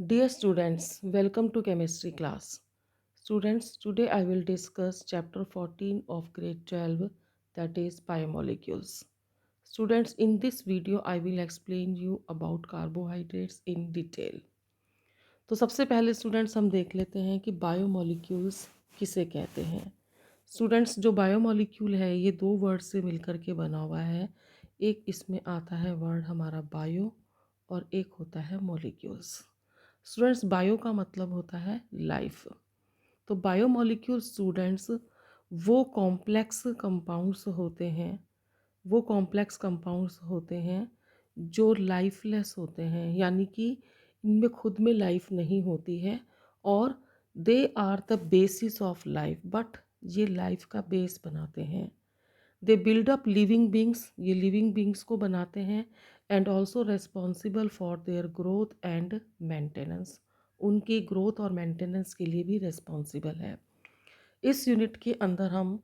Dear students, welcome to chemistry class. Students, today I will discuss chapter 14 of grade 12, that is biomolecules. Students, in this video I will explain you about carbohydrates in detail. तो सबसे पहले students हम देख लेते हैं कि biomolecules किसे कहते हैं। स्टूडेंट्स, जो बायोमोलिक्यूल है ये दो वर्ड से मिलकर के बना हुआ है। एक इसमें आता है वर्ड हमारा बायो और एक होता है मोलिक्यूल्स। स्टूडेंट्स, बायो का मतलब होता है लाइफ। तो बायोमोलिक्यूल स्टूडेंट्स वो कॉम्प्लेक्स कंपाउंड्स होते हैं, वो कॉम्प्लेक्स कंपाउंड्स होते हैं जो लाइफलेस होते हैं, यानी कि इनमें खुद में लाइफ नहीं होती है और they are the basis of life, but ये लाइफ का बेस बनाते हैं। They build up living beings, ये लिविंग बींग्स को बनाते हैं and also responsible for their growth and maintenance, उनकी ग्रोथ और मेंटेनेंस के लिए भी रेस्पॉन्सिबल है। इस यूनिट के अंदर हम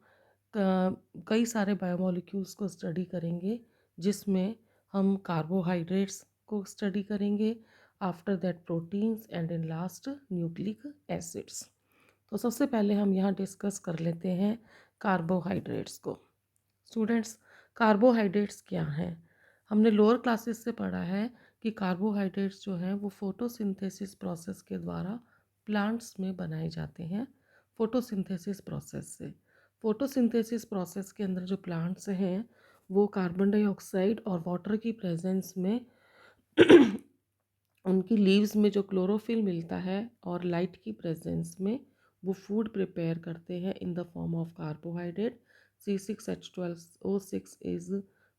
कई सारे बायोमोलिक्यूल्स को स्टडी करेंगे, जिसमें हम कार्बोहाइड्रेट्स को स्टडी करेंगे, after that proteins and in last nucleic acids. तो सबसे पहले हम यहाँ डिस्कस कर लेते हैं कार्बोहाइड्रेट्स को। स्टूडेंट्स, कार्बोहाइड्रेट्स क्या हैं? हमने लोअर क्लासेस से पढ़ा है कि कार्बोहाइड्रेट्स जो हैं वो फोटोसिंथेसिस प्रोसेस के द्वारा प्लांट्स में बनाए जाते हैं। फोटोसिंथेसिस प्रोसेस से, फोटोसिंथेसिस प्रोसेस के अंदर जो प्लांट्स हैं वो कार्बन डाइऑक्साइड और वाटर की प्रेजेंस में उनकी लीव्स में जो क्लोरोफिल मिलता है और लाइट की प्रेजेंस में वो फूड प्रिपेयर करते हैं in the form of carbohydrate. C6H12O6 is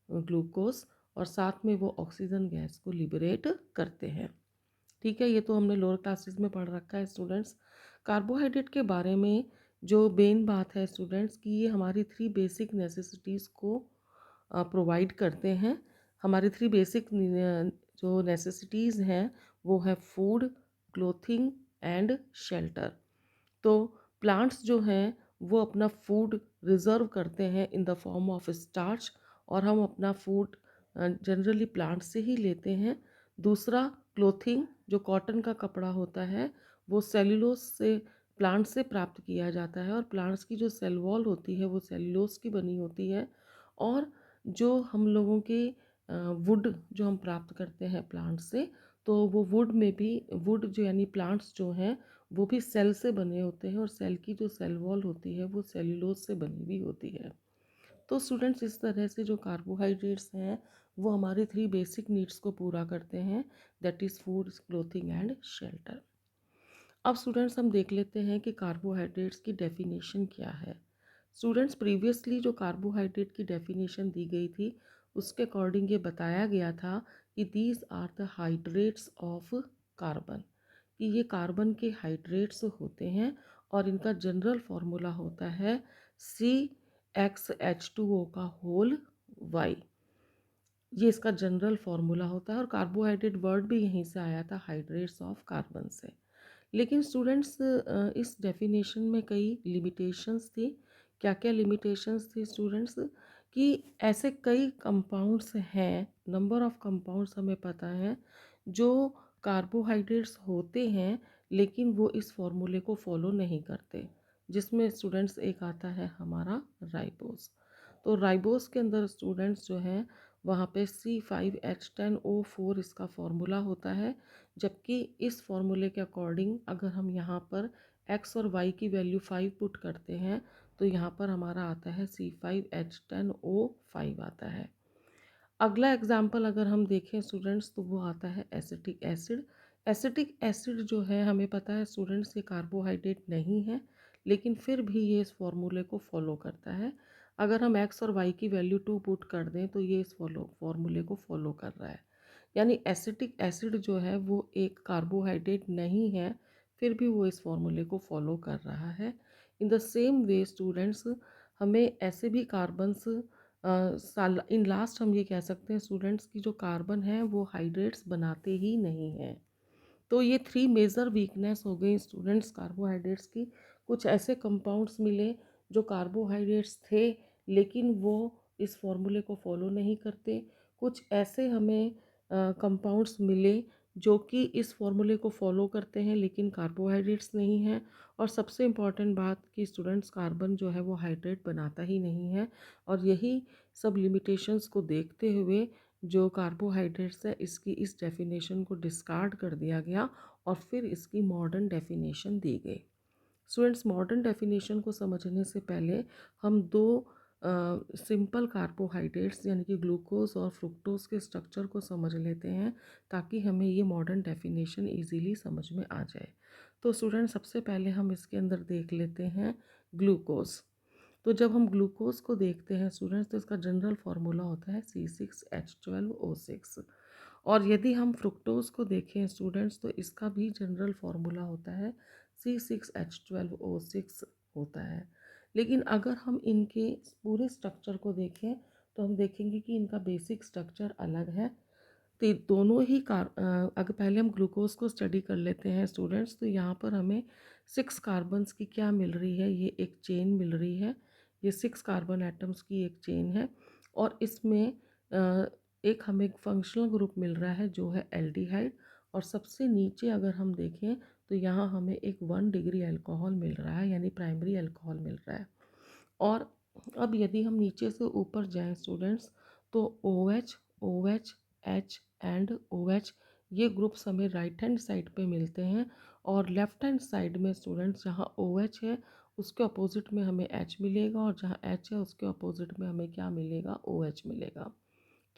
glucose और साथ में वो ऑक्सीजन गैस को लिबरेट करते हैं। ठीक है, ये तो हमने लोअर क्लासेस में पढ़ रखा है स्टूडेंट्स। कार्बोहाइड्रेट के बारे में जो मेन बात है स्टूडेंट्स कि ये हमारी 3 बेसिक नेसेसिटीज़ को प्रोवाइड करते हैं। हमारी 3 बेसिक जो नेसेसिटीज़ हैं वो है फूड, क्लोथिंग एंड शेल्टर। तो प्लांट्स जो हैं वो अपना फूड रिज़र्व करते हैं in the form of starch, और हम अपना फूड जनरली प्लांट से ही लेते हैं। दूसरा, क्लोथिंग, जो कॉटन का कपड़ा होता है वो सेल्यूलोज से, प्लांट से प्राप्त किया जाता है, और प्लांट्स की जो सेल वॉल होती है वो सेल्यूलोज की बनी होती है। और जो हम लोगों के वुड जो हम प्राप्त करते हैं प्लांट से, तो वो वुड में भी, वुड जो यानी प्लांट्स जो हैं वो भी सेल से बने होते हैं, और सेल की जो सेल वॉल होती है वो सेल्यूलोज से बनी हुई होती है। तो स्टूडेंट्स, इस तरह से जो कार्बोहाइड्रेट्स हैं वो हमारी 3 बेसिक नीड्स को पूरा करते हैं, that is food, clothing and shelter. अब स्टूडेंट्स हम देख लेते हैं कि कार्बोहाइड्रेट्स की डेफिनेशन क्या है। स्टूडेंट्स, प्रीवियसली जो कार्बोहाइड्रेट की डेफिनेशन दी गई थी उसके अकॉर्डिंग ये बताया गया था कि these are the hydrates of carbon, कि ये कार्बन के हाइड्रेट्स होते हैं और इनका जनरल फार्मूला होता है CXH2O का होल Y। ये इसका जनरल फार्मूला होता है, और कार्बोहाइड्रेट वर्ड भी यहीं से आया था, हाइड्रेट्स ऑफ कार्बन से। लेकिन स्टूडेंट्स, इस डेफिनेशन में कई लिमिटेशंस थी। क्या क्या लिमिटेशंस थी स्टूडेंट्स? कि ऐसे कई कंपाउंड्स हैं, नंबर ऑफ कंपाउंड्स हमें पता है जो कार्बोहाइड्रेट्स होते हैं लेकिन वो इस फॉर्मूले को फॉलो नहीं करते, जिसमें स्टूडेंट्स एक आता है हमारा राइबोस। तो राइबोस के अंदर स्टूडेंट्स जो हैं वहाँ पे C5H10O4 इसका फॉर्मूला होता है, जबकि इस फॉर्मूले के अकॉर्डिंग अगर हम यहाँ पर x और y की वैल्यू 5 पुट करते हैं तो यहाँ पर हमारा आता है C5H10O5 आता है। अगला एग्जाम्पल अगर हम देखें स्टूडेंट्स तो वो आता है एसिटिक एसिड। एसिटिक एसिड जो है हमें पता है स्टूडेंट्स ये कार्बोहाइड्रेट नहीं है, लेकिन फिर भी ये इस फॉर्मूले को फॉलो करता है। अगर हम x और y की वैल्यू 2 पुट कर दें तो ये इस फॉर्मूले को फॉलो कर रहा है। यानी एसिटिक एसिड जो है वो एक कार्बोहाइड्रेट नहीं है, फिर भी वो इस फॉर्मूले को फॉलो कर रहा है। In the same way students, हमें ऐसे भी कार्बन्स इन लास्ट हम ये कह सकते हैं स्टूडेंट्स की जो कार्बन है वो हाइड्रेट्स बनाते ही नहीं हैं। तो ये 3 मेजर वीकनेस हो गई स्टूडेंट्स कार्बोहाइड्रेट्स की। कुछ ऐसे कंपाउंड्स मिले जो कार्बोहाइड्रेट्स थे लेकिन वो इस फॉर्मूले को फॉलो नहीं करते। कुछ ऐसे हमें कंपाउंड्स मिले जो कि इस फॉर्मूले को फॉलो करते हैं लेकिन कार्बोहाइड्रेट्स नहीं हैं। और सबसे इम्पॉर्टेंट बात कि स्टूडेंट्स कार्बन जो है वो हाइड्रेट बनाता ही नहीं है। और यही सब लिमिटेशंस को देखते हुए जो कार्बोहाइड्रेट्स है इसकी इस डेफिनेशन को डिस्कार्ड कर दिया गया और फिर इसकी मॉडर्न डेफिनेशन दी गई। स्टूडेंट्स, मॉडर्न डेफिनेशन को समझने से पहले हम दो सिंपल कार्बोहाइड्रेट्स यानी कि ग्लूकोज और फ्रुक्टोज के स्ट्रक्चर को समझ लेते हैं ताकि हमें ये मॉडर्न डेफिनेशन इजीली समझ में आ जाए। तो स्टूडेंट, सबसे पहले हम इसके अंदर देख लेते हैं ग्लूकोज। तो जब हम ग्लूकोज को देखते हैं स्टूडेंट्स, तो इसका जनरल फार्मूला होता है C6H12O6। और यदि हम फ्रुक्टोज को देखें स्टूडेंट्स, तो इसका भी जनरल फार्मूला होता है C6H12O6 होता है। लेकिन अगर हम इनके पूरे स्ट्रक्चर को देखें तो हम देखेंगे कि इनका बेसिक स्ट्रक्चर अलग है। तो दोनों ही अगर पहले हम ग्लूकोज को स्टडी कर लेते हैं स्टूडेंट्स, तो यहाँ पर हमें 6 कार्बन्स की क्या मिल रही है, ये एक चेन मिल रही है। ये 6 कार्बन एटम्स की एक चेन है और इसमें एक हमें फंक्शनल ग्रुप मिल रहा है जो है एल्डिहाइड। और सबसे नीचे अगर हम देखें तो यहाँ हमें एक 1 डिग्री अल्कोहल मिल रहा है यानी प्राइमरी अल्कोहल मिल रहा है। और अब यदि हम नीचे से ऊपर जाएं स्टूडेंट्स, तो OH, OH, H and OH ये ग्रुप्स हमें राइट हैंड साइड पे मिलते हैं। और लेफ्ट हैंड साइड में स्टूडेंट्स जहाँ OH है उसके अपोजिट में हमें H मिलेगा और जहाँ H है उसके अपोजिट में हमें क्या मिलेगा, OH मिलेगा।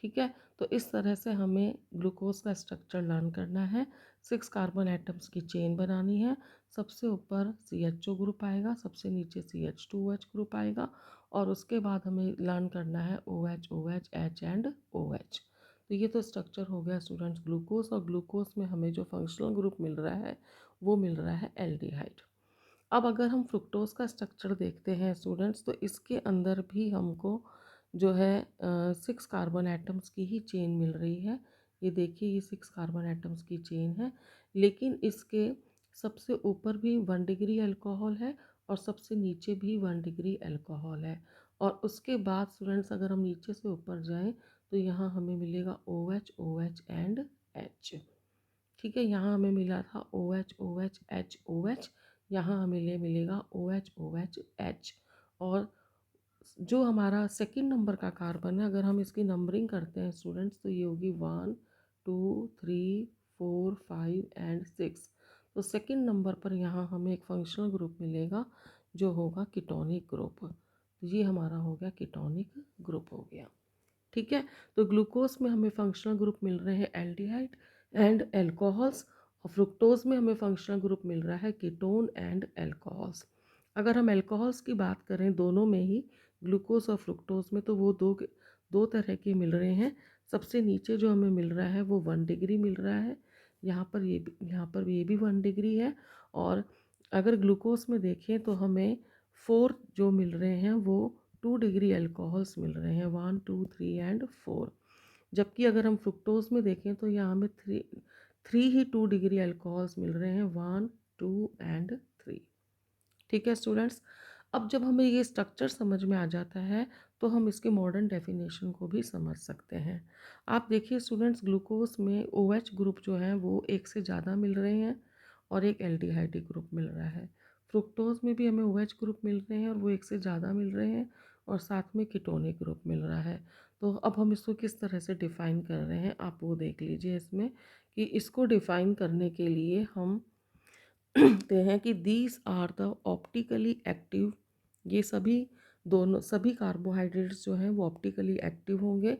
ठीक है, तो इस तरह से हमें ग्लूकोज का स्ट्रक्चर लर्न करना है। 6 कार्बन एटम्स की चेन बनानी है। सबसे ऊपर CHO ग्रुप आएगा, सबसे नीचे CH2OH ग्रुप आएगा और उसके बाद हमें लर्न करना है OH, OH, H and OH। तो ये तो स्ट्रक्चर हो गया स्टूडेंट्स ग्लूकोज। और ग्लूकोज में हमें जो फंक्शनल ग्रुप मिल रहा है वो मिल रहा है एल्डिहाइड। अब अगर हम फ्रुक्टोज का स्ट्रक्चर देखते हैं स्टूडेंट्स, तो इसके अंदर भी हमको जो है 6 कार्बन एटम्स की ही चेन मिल रही है। ये देखिए, ये 6 कार्बन एटम्स की चेन है, लेकिन इसके सबसे ऊपर भी 1 डिग्री अल्कोहल है और सबसे नीचे भी 1 डिग्री अल्कोहल है। और उसके बाद स्टूडेंट्स अगर हम नीचे से ऊपर जाएं तो यहाँ हमें मिलेगा OH, OH एंड H। ठीक है, यहाँ हमें मिला था OH, OH, H, OH। यहाँ हमें मिलेगा OH, OH, H। और जो हमारा सेकंड नंबर का कार्बन है, अगर हम इसकी नंबरिंग करते हैं स्टूडेंट्स, तो ये होगी 1, 2, 3, 4, 5 एंड 6। तो सेकंड नंबर पर यहाँ हमें एक फंक्शनल ग्रुप मिलेगा जो होगा कीटोनिक ग्रुप। तो ये हमारा हो गया कीटोनिक ग्रुप हो गया। ठीक है, तो ग्लूकोज में हमें फंक्शनल ग्रुप मिल रहे हैं एल्डिहाइड एंड एल्कोहल्स और फ्रुक्टोज में हमें फंक्शनल ग्रुप मिल रहा है कीटोन एंड एल्कोहल्स। अगर हम एल्कोहल्स की बात करें दोनों में ही, ग्लूकोज और फ्रुक्टोज में, तो वो दो तरह के मिल रहे हैं। सबसे नीचे जो हमें मिल रहा है वो 1 डिग्री मिल रहा है। यहाँ पर ये भी 1 डिग्री है। और अगर ग्लूकोज में देखें तो हमें 4 जो मिल रहे हैं वो 2 डिग्री अल्कोहल्स मिल रहे हैं, 1, 2, 3 एंड 4। जबकि अगर हम फ्रुक्टोज में देखें तो यहाँ हमें थ्री ही 2 डिग्री अल्कोहल्स मिल रहे हैं, 1, 2 एंड 3। ठीक है स्टूडेंट्स, अब जब हमें ये स्ट्रक्चर समझ में आ जाता है तो हम इसके मॉडर्न डेफिनेशन को भी समझ सकते हैं। आप देखिए स्टूडेंट्स, ग्लूकोज में OH ग्रुप जो है वो एक से ज़्यादा मिल रहे हैं और एक एल्डिहाइड ग्रुप मिल रहा है। फ्रुक्टोज में भी हमें OH ग्रुप मिल रहे हैं और वो एक से ज़्यादा मिल रहे हैं और साथ में कीटोनिक ग्रुप मिल रहा है। तो अब हम इसको किस तरह से डिफ़ाइन कर रहे हैं आप वो देख लीजिए इसमें, कि इसको डिफ़ाइन करने के लिए हम ते हैं कि these are the optically active. ये सभी कार्बोहाइड्रेट्स जो हैं वो ऑप्टिकली एक्टिव होंगे।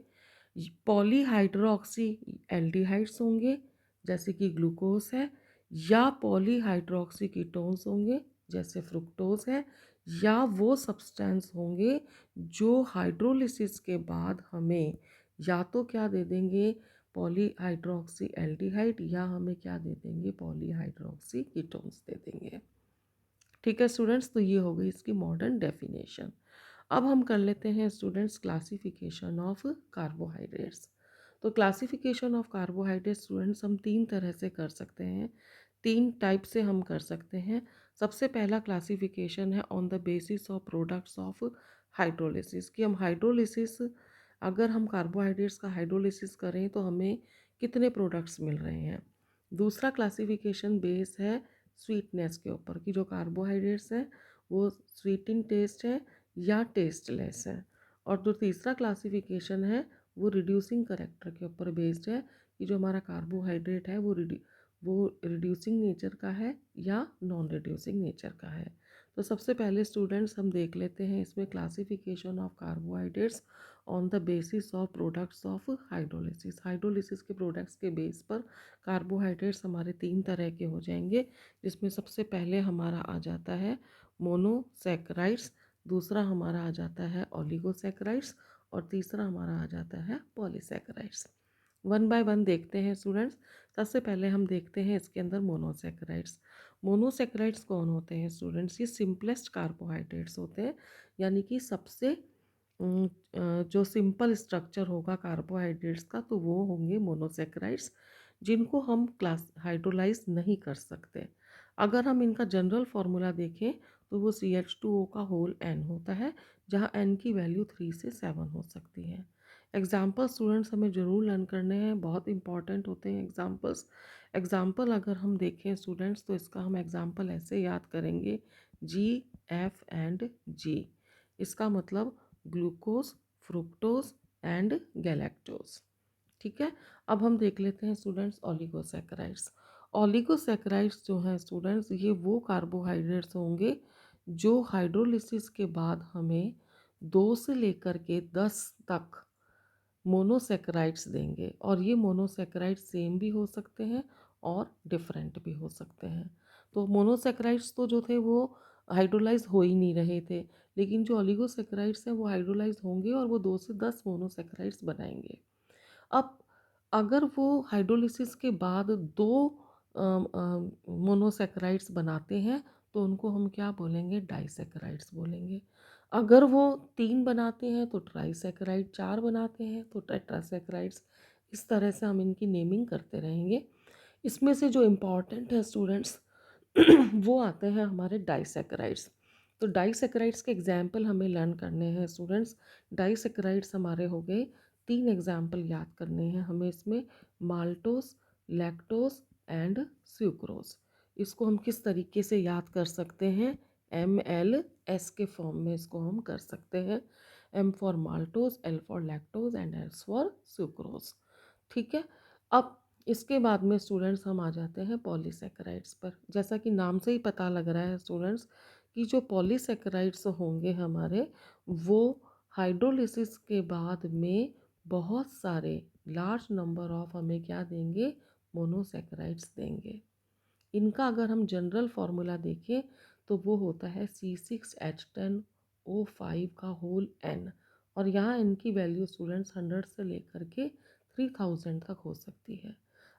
पॉलीहाइड्रोक्सी एल्डिहाइड्स होंगे जैसे कि ग्लूकोज है, या पॉलीहाइड्रोक्सी कीटोन्स होंगे जैसे फ्रुक्टोज है, या वो सब्सटेंस होंगे जो हाइड्रोलिसिस के बाद हमें या तो क्या दे देंगे, पॉलीहाइड्रोक्सी एल्डिहाइड, या हमें क्या दे देंगे, पॉलीहाइड्रोक्सी कीटोन्स दे देंगे। ठीक है स्टूडेंट्स, तो ये हो गई इसकी मॉडर्न डेफिनेशन। अब हम कर लेते हैं स्टूडेंट्स क्लासिफिकेशन ऑफ कार्बोहाइड्रेट्स। तो क्लासिफिकेशन ऑफ कार्बोहाइड्रेट्स स्टूडेंट्स हम 3 तरह से कर सकते हैं, 3 टाइप से हम कर सकते हैं। सबसे पहला क्लासिफिकेशन है on the basis of products of hydrolysis, कि हम हाइड्रोलिसिस, अगर हम कार्बोहाइड्रेट्स का हाइड्रोलिसिस करें तो हमें कितने प्रोडक्ट्स मिल रहे हैं। दूसरा क्लासिफिकेशन बेस है स्वीटनेस के ऊपर कि जो कार्बोहाइड्रेट्स हैं वो स्वीट इन टेस्ट है या टेस्टलेस है। और जो तीसरा क्लासिफिकेशन है वो रिड्यूसिंग करेक्टर के ऊपर बेस्ड है कि जो हमारा कार्बोहाइड्रेट है वो रिड्यूसिंग नेचर का है या नॉन रिड्यूसिंग नेचर का है। तो सबसे पहले स्टूडेंट्स हम देख लेते हैं इसमें classification of carbohydrates on the basis of products of hydrolysis. Hydrolysis के प्रोडक्ट्स के बेस पर कार्बोहाइड्रेट्स हमारे 3 तरह के हो जाएंगे, जिसमें सबसे पहले हमारा आ जाता है मोनोसैकेराइड्स, दूसरा हमारा आ जाता है ओलिगोसैकेराइड्स और तीसरा हमारा आ जाता है पॉलीसैकेराइड्स। वन बाय वन देखते हैं स्टूडेंट्स। सबसे पहले हम देखते हैं इसके अंदर मोनोसैकेराइड्स। मोनोसैकेराइड्स कौन होते हैं स्टूडेंट्स? ये सिंपलेस्ट कार्बोहाइड्रेट्स होते हैं, यानी कि सबसे जो सिंपल स्ट्रक्चर होगा कार्बोहाइड्रेट्स का तो वो होंगे मोनोसैकेराइड्स, जिनको हम क्लास हाइड्रोलाइज नहीं कर सकते। अगर हम इनका जनरल फार्मूला देखें तो वो CH2O का होल N होता है, जहाँ N की वैल्यू 3 से 7 हो सकती है। एग्जाम्पल स्टूडेंट्स हमें ज़रूर लर्न करने हैं, बहुत इंपॉर्टेंट होते हैं एग्जाम्पल्स। एग्जाम्पल अगर हम देखें स्टूडेंट्स तो इसका हम एग्जाम्पल ऐसे याद करेंगे, GF&G। इसका मतलब ग्लूकोज, फ्रुक्टोज एंड गैलेक्टोज। ठीक है। अब हम देख लेते हैं स्टूडेंट्स ओलिगोसैकेराइड्स। ओलिगोसैकेराइड्स जो हैं स्टूडेंट्स ये वो कार्बोहाइड्रेट्स होंगे जो हाइड्रोलिसिस के बाद हमें 2 से लेकर के 10 तक मोनोसैकेराइड्स देंगे। और ये मोनोसैकेराइड्स सेम भी हो सकते हैं और डिफरेंट भी हो सकते हैं। तो मोनोसैकेराइड्स तो जो थे वो हाइड्रोलाइज हो ही नहीं रहे थे, लेकिन जो ओलिगोसैकेराइड्स हैं वो हाइड्रोलाइज होंगे और वो 2 से 10 मोनोसैकेराइड्स बनाएंगे। अब अगर वो हाइड्रोलिसिस के बाद 2 मोनोसैकेराइड्स बनाते हैं तो उनको हम क्या बोलेंगे? डाइसैकेराइड्स बोलेंगे। अगर वो 3 बनाते हैं तो ट्राइसैकेराइड, 4 बनाते हैं तो टेट्रासैकेराइड्स। इस तरह से हम इनकी नेमिंग करते रहेंगे। इसमें से जो इम्पॉर्टेंट है स्टूडेंट्स वो आते हैं हमारे डाइसैकेराइड्स। तो डाइसैकेराइड्स के एग्जाम्पल हमें लर्न करने हैं स्टूडेंट्स। डाइसैकेराइड्स हमारे हो गए, 3 एग्जाम्पल याद करने हैं हमें इसमें, माल्टोस, लैक्टोस एंड सुक्रोज। इसको हम किस तरीके से याद कर सकते हैं? MLS के फॉर्म में इसको हम कर सकते हैं। M for maltose, L for lactose and S for sucrose. ठीक है। अब इसके बाद में स्टूडेंट्स हम आ जाते हैं पॉलीसैकेराइड्स पर। जैसा कि नाम से ही पता लग रहा है स्टूडेंट्स कि जो पॉलीसैकेराइड्स होंगे हमारे वो हाइड्रोलिसिस के बाद में बहुत सारे लार्ज नंबर ऑफ हमें क्या देंगे? मोनोसैकेराइड्स देंगे। इनका अगर हम जनरल फार्मूला देखें तो वो होता है C6H10O5 का होल N। और यहाँ इनकी वैल्यू स्टूडेंट्स 100 से लेकर के 3000 तक हो सकती है।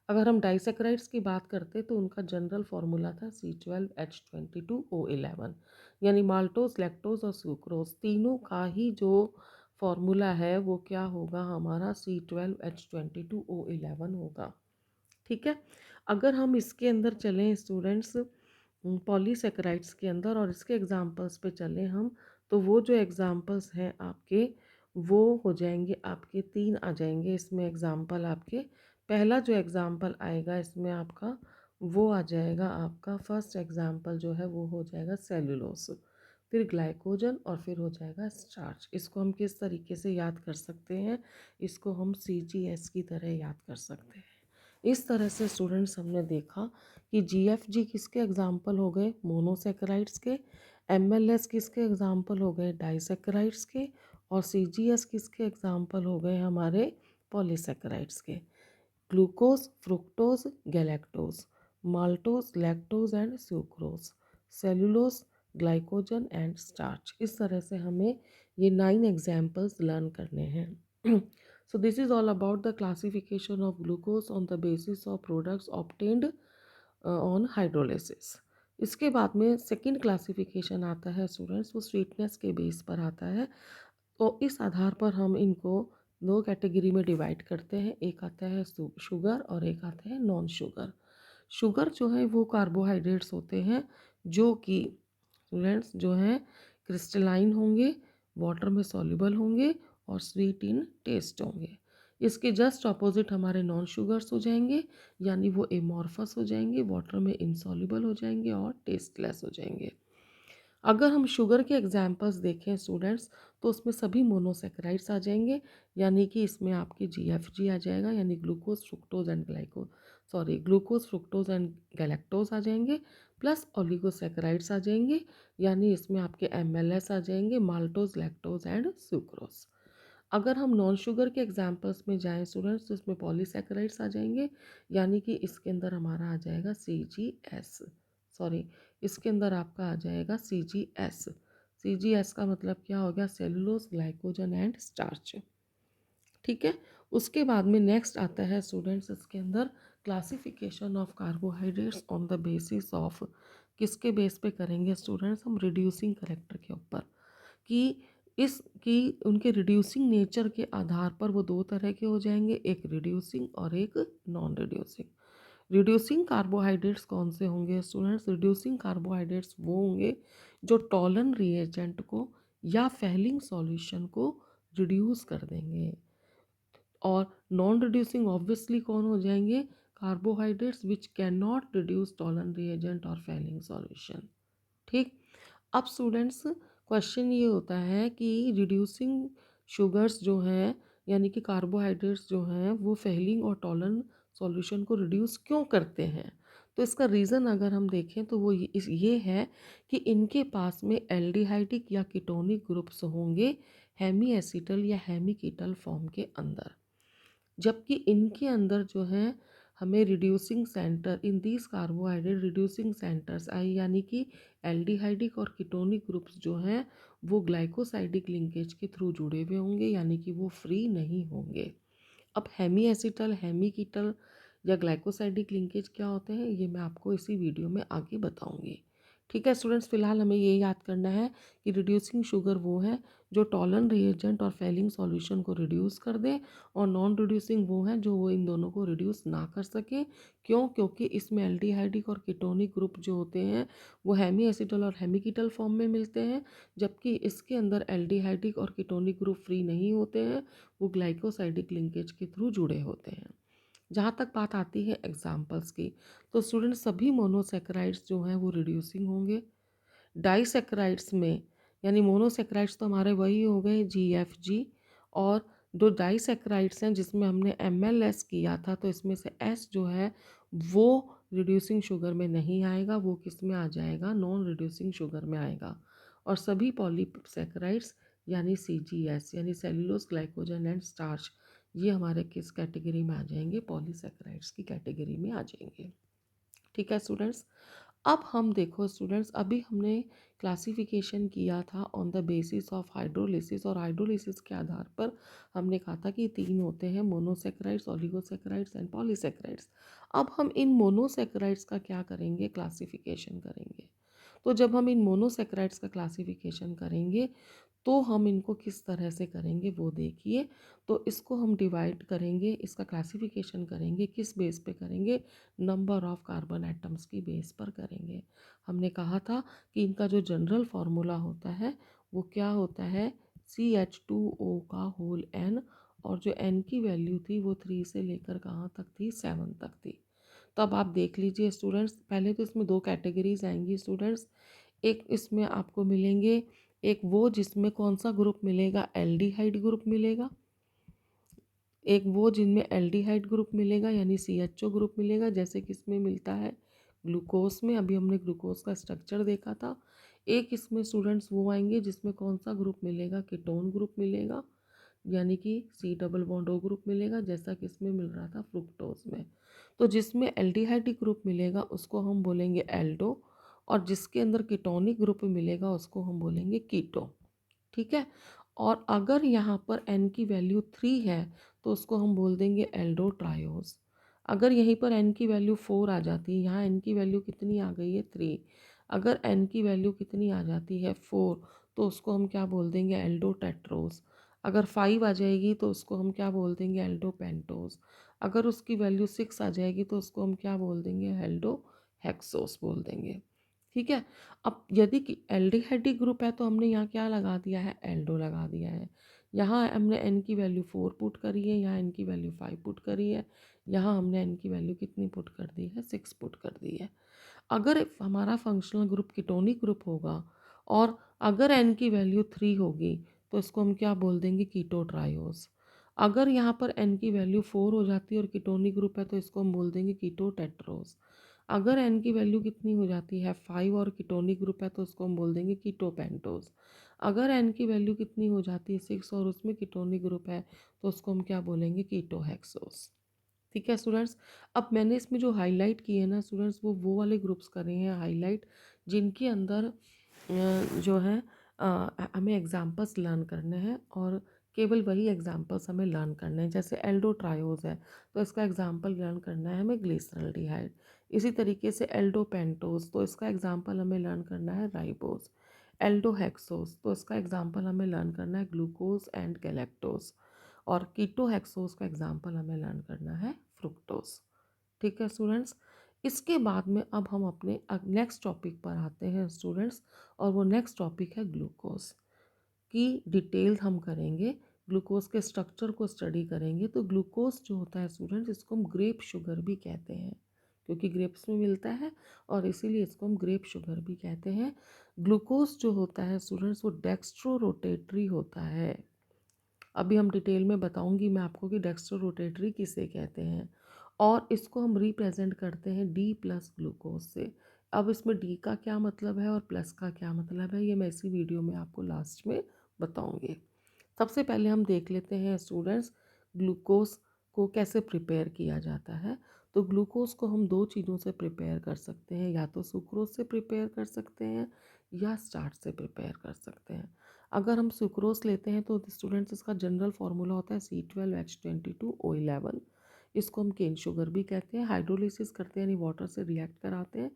अगर हम डाइसैकेराइड्स की बात करते तो उनका जनरल फार्मूला था C12H22O11। यानी माल्टोस, लैक्टोज और सुक्रोज तीनों का ही जो फार्मूला है वो क्या होगा? हमारा C12H22O11 होगा। ठीक है। अगर हम इसके अंदर चलें स्टूडेंट्स पॉलीसैकेराइड्स के अंदर और इसके एग्जांपल्स पे चलें हम, तो वो जो एग्जांपल्स हैं आपके वो हो जाएंगे, आपके 3 आ जाएंगे इसमें एग्जांपल आपके। पहला जो एग्जांपल आएगा इसमें आपका वो आ जाएगा, आपका फर्स्ट एग्जांपल जो है वो हो जाएगा सेलुलोस, फिर ग्लाइकोजन और फिर हो जाएगा स्टार्च। इसको हम किस तरीके से याद कर सकते हैं? इसको हम CGS की तरह याद कर सकते हैं। इस तरह से स्टूडेंट्स हमने देखा कि GFG किसके एग्जाम्पल हो गए? मोनोसैकेराइड्स के। MLS किसके एग्जाम्पल हो गए? डाइसैकेराइड्स के। और CGS किसके एग्जाम्पल हो गए? हमारे पॉलीसैकेराइड्स के। Glucose, fructose, galactose, maltose, lactose and sucrose, cellulose, glycogen and starch. इस तरह से हमें ये 9 एग्जाम्पल्स लर्न करने हैं। So this is all about the classification of glucose on the basis of products obtained on hydrolysis. इसके बाद में सेकंड क्लासिफिकेशन आता है स्टूडेंट्स, वो स्वीटनेस के बेस पर आता है। तो इस आधार पर हम इनको 2 कैटेगरी में डिवाइड करते हैं, एक आता है शुगर और एक आता है नॉन शुगर। शुगर जो है वो कार्बोहाइड्रेट्स होते हैं जो कि स्टूडेंट्स जो हैं क्रिस्टलाइन होंगे, वाटर में सॉल्युबल होंगे और स्वीट इन टेस्ट होंगे। इसके जस्ट ऑपोजिट हमारे नॉन शुगर्स हो जाएंगे, यानी वो एमॉर्फस हो जाएंगे, वाटर में इंसॉल्युबल हो जाएंगे और टेस्टलेस हो जाएंगे। अगर हम शुगर के एग्जाम्पल्स देखें स्टूडेंट्स, तो उसमें सभी मोनोसेक्राइड्स आ जाएंगे, यानी कि इसमें आपकी GFG आ जाएगा, यानी ग्लूकोज फ्रुक्टोज एंड गैलेक्टोज आ जाएंगे, प्लस ओलिगोसेक्राइड्स आ जाएंगे, यानी इसमें आपके MLS आ जाएंगे, माल्टोज, लैक्टोज एंड सुक्रोज। अगर हम नॉन शुगर के एग्जाम्पल्स में जाएं स्टूडेंट्स, तो इसमें पॉलीसेक्राइड्स आ जाएंगे, यानी कि इसके अंदर हमारा आ जाएगा इसके अंदर आपका आ जाएगा CGS। CGS का मतलब क्या हो गया? Cellulose, glycogen and starch. ठीक है। उसके बाद में नेक्स्ट आता है स्टूडेंट्स इसके अंदर classification of carbohydrates on the basis of, किसके बेस पे करेंगे स्टूडेंट्स? हम रिड्यूसिंग करेक्टर के ऊपर, कि इसकी उनके रिड्यूसिंग नेचर के आधार पर वो दो तरह के हो जाएंगे, एक रिड्यूसिंग और एक नॉन रिड्यूसिंग। रिड्यूसिंग कार्बोहाइड्रेट्स कौन से होंगे स्टूडेंट्स? रिड्यूसिंग कार्बोहाइड्रेट्स वो होंगे जो टॉलन रिएजेंट को या फेलिंग सॉल्यूशन को रिड्यूस कर देंगे। और नॉन रिड्यूसिंग ऑब्वियसली कौन हो जाएंगे? Carbohydrates which can not reduce Tollens reagent और फेलिंग सॉल्यूशन। ठीक। अब स्टूडेंट्स क्वेश्चन ये होता है कि रिड्यूसिंग शुगर्स जो हैं, यानी कि कार्बोहाइड्रेट्स जो हैं, वो फेलिंग और टॉलन सॉल्यूशन को रिड्यूस क्यों करते हैं? तो इसका रीज़न अगर हम देखें तो वो ये है कि इनके पास में एल्डिहाइडिक या कीटोनिक ग्रुप्स होंगे हेमी एसिटल या हेमी कीटल फॉर्म के अंदर, जबकि इनके अंदर जो है हमें reducing centre in these carbohydrate reducing centres आई, यानी कि एल्डिहाइडिक और कीटोनिक ग्रुप्स जो हैं वो ग्लाइकोसाइडिक लिंकेज के थ्रू जुड़े हुए होंगे, यानी कि वो फ्री नहीं होंगे। अब हेमी एसिटल, हेमी कीटल या ग्लाइकोसाइडिक लिंकेज क्या होते हैं, ये मैं आपको इसी वीडियो में आगे बताऊंगी। ठीक है स्टूडेंट्स, फिलहाल हमें ये याद करना है कि रिड्यूसिंग शुगर वो है जो टॉलन रिएजेंट और फेलिंग सॉल्यूशन को रिड्यूस कर दे, और नॉन रिड्यूसिंग वो है जो वो इन दोनों को रिड्यूस ना कर सके। क्यों? क्योंकि इसमें एल्डिहाइडिक और कीटोनिक ग्रुप जो होते हैं वो हेमी एसिटल और हेमी कीटल फॉर्म में मिलते हैं, जबकि इसके अंदर एल्डिहाइडिक और कीटोनिक ग्रुप फ्री नहीं होते हैं, वो ग्लाइकोसाइडिक लिंकेज के थ्रू जुड़े होते हैं। जहाँ तक बात आती है एग्जाम्पल्स की, तो स्टूडेंट सभी मोनोसेक्राइड्स जो हैं वो रिड्यूसिंग होंगे। डाइसेक्राइड्स में, यानी मोनोसेक्राइड्स तो हमारे वही हो गए GFG, और जो डाइसेक्राइड्स हैं जिसमें हमने MLS किया था, तो इसमें से S जो है वो रिड्यूसिंग शुगर में नहीं आएगा, वो किस में आ जाएगा? नॉन रिड्यूसिंग शुगर में आएगा। और सभी पॉलीसेक्राइड्स यानी CGS यानी सेलुलोज, ग्लाइकोजन एंड स्टार्च, ये हमारे किस कैटेगरी में आ जाएंगे? पॉलीसेक्राइड्स की कैटेगरी में आ जाएंगे। ठीक है स्टूडेंट्स। अब हम देखो स्टूडेंट्स, अभी हमने क्लासिफिकेशन किया था on the basis of hydrolysis, और हाइड्रोलिसिस के आधार पर हमने कहा था कि तीन होते हैं, मोनोसेक्राइड्स, ओलिगोसेक्राइड्स एंड पॉलीसेक्राइड्स। अब हम इन मोनोसेक्राइड्स का क्या करेंगे? क्लासिफिकेशन करेंगे। तो जब हम इन मोनोसेक्राइड्स का क्लासिफिकेशन करेंगे तो हम इनको किस तरह से करेंगे वो देखिए। तो इसको हम डिवाइड करेंगे, इसका क्लासिफिकेशन करेंगे, किस बेस पे करेंगे? नंबर ऑफ कार्बन एटम्स की बेस पर करेंगे। हमने कहा था कि इनका जो जनरल फार्मूला होता है वो क्या होता है? CH2O का होल n, और जो n की वैल्यू थी वो 3 से लेकर कहाँ तक थी? 7 तक थी। तो अब आप देख लीजिए स्टूडेंट्स, पहले तो इसमें दो कैटेगरीज आएंगी स्टूडेंट्स। एक इसमें आपको मिलेंगे, एक वो जिसमें कौन सा ग्रुप मिलेगा? एल्डिहाइड ग्रुप मिलेगा। एक वो जिनमें एल्डिहाइड ग्रुप मिलेगा यानी CHO ग्रुप मिलेगा, जैसे कि इसमें मिलता है ग्लूकोज में, अभी हमने ग्लूकोज का स्ट्रक्चर देखा था। एक इसमें स्टूडेंट्स वो आएंगे जिसमें कौन सा ग्रुप मिलेगा? कीटोन ग्रुप मिलेगा, यानी कि C double bond O group मिलेगा, जैसा कि इसमें मिल रहा था फ्रुक्टोज में। तो जिसमें एल्डिहाइड ग्रुप मिलेगा उसको हम बोलेंगे एल्डो, और जिसके अंदर कीटोनिक ग्रुप मिलेगा उसको हम बोलेंगे कीटो। ठीक है। और अगर यहाँ पर n की वैल्यू 3 है तो उसको हम बोल देंगे एल्डो ट्रायोज। अगर यहीं पर n की वैल्यू 4 आ जाती है, यहाँ n की वैल्यू कितनी आ गई है? 3। अगर n की वैल्यू कितनी आ जाती है? 4, तो उसको हम क्या बोल देंगे? Aldo tetrose. अगर 5 आ जाएगी तो उसको हम क्या बोल देंगे? Aldo pentose. अगर उसकी वैल्यू 6 आ जाएगी तो उसको हम क्या बोल देंगे? एल्डो हेक्सोस बोल देंगे। ठीक है। अब यदि कि एल्डिहाइडिक ग्रुप है तो हमने यहाँ क्या लगा दिया है? एल्डो लगा दिया है। यहाँ हमने n की वैल्यू 4 पुट करी है, यहाँ n की वैल्यू 5 पुट करी है, यहाँ हमने n की वैल्यू कितनी पुट कर दी है, 6 पुट कर दी है। अगर हमारा फंक्शनल ग्रुप कीटोनिक ग्रुप होगा और अगर n की वैल्यू 3 होगी तो इसको हम क्या बोल देंगे, कीटो ट्रायोस। अगर यहाँ पर n की वैल्यू 4 हो जाती है और कीटोनिक ग्रुप है तो इसको हम बोल देंगे कीटो टेट्रोस। अगर n की वैल्यू कितनी हो जाती है, 5 और कीटोनिक ग्रुप है तो उसको हम बोल देंगे कीटो पेंटोस। अगर n की वैल्यू कितनी हो जाती है, 6 और उसमें कीटोनिक ग्रुप है तो उसको हम क्या बोलेंगे, कीटो हेक्सोस। ठीक है स्टूडेंट्स। अब मैंने इसमें जो हाईलाइट किए हैं ना स्टूडेंट्स, वो वाले ग्रुप्स कर रहे हैं हाईलाइट जिनके अंदर जो है हमें एग्जाम्पल्स लर्न करने हैं और केवल वही एग्जाम्पल्स हमें लर्न करने हैं। जैसे एल्डोट्रायोज है तो इसका एग्जाम्पल लर्न करना है हमें ग्लिसरॉल्डिहाइड। इसी तरीके से एल्डोपेंटोज तो इसका एग्जाम्पल हमें लर्न करना है राइबोज। एल्डोहेक्सोज तो इसका एग्जाम्पल हमें लर्न करना है ग्लूकोज एंड गैलेक्टोज। और कीटोहेक्सोज का एग्जाम्पल हमें लर्न करना है फ्रुक्टोज। ठीक है स्टूडेंट्स। इसके बाद में अब हम अपने नेक्स्ट टॉपिक पर आते हैं स्टूडेंट्स, और वो नेक्स्ट टॉपिक है ग्लूकोज की डिटेल हम करेंगे। ग्लूकोज के स्ट्रक्चर को स्टडी करेंगे। तो ग्लूकोज जो होता है स्टूडेंट्स, इसको हम ग्रेप शुगर भी कहते हैं क्योंकि ग्रेप्स में मिलता है और इसीलिए इसको हम ग्रेप शुगर भी कहते हैं। ग्लूकोज जो होता है स्टूडेंट्स वो डेक्स्ट्रो रोटेटरी होता है। अभी हम डिटेल में बताऊंगी मैं आपको कि डेक्स्ट्रो रोटेटरी किसे कहते हैं। और इसको हम रिप्रेजेंट करते हैं डी प्लस ग्लूकोज से। अब इसमें डी का क्या मतलब है और प्लस का क्या मतलब है, ये मैं इसी वीडियो में आपको लास्ट में बताऊंगी। सबसे पहले हम देख लेते हैं स्टूडेंट्स ग्लूकोज को कैसे प्रिपेयर किया जाता है। तो ग्लूकोज को हम दो चीज़ों से प्रिपेयर कर सकते हैं, या तो सुक्रोज से प्रिपेयर कर सकते हैं या स्टार्च से प्रिपेयर कर सकते हैं। अगर हम सुक्रोज लेते हैं तो स्टूडेंट्स इसका जनरल फार्मूला होता है C12H22O11। इसको हम केन शुगर भी कहते हैं। हाइड्रोलिसिस करते हैं यानी वाटर से रिएक्ट कराते हैं,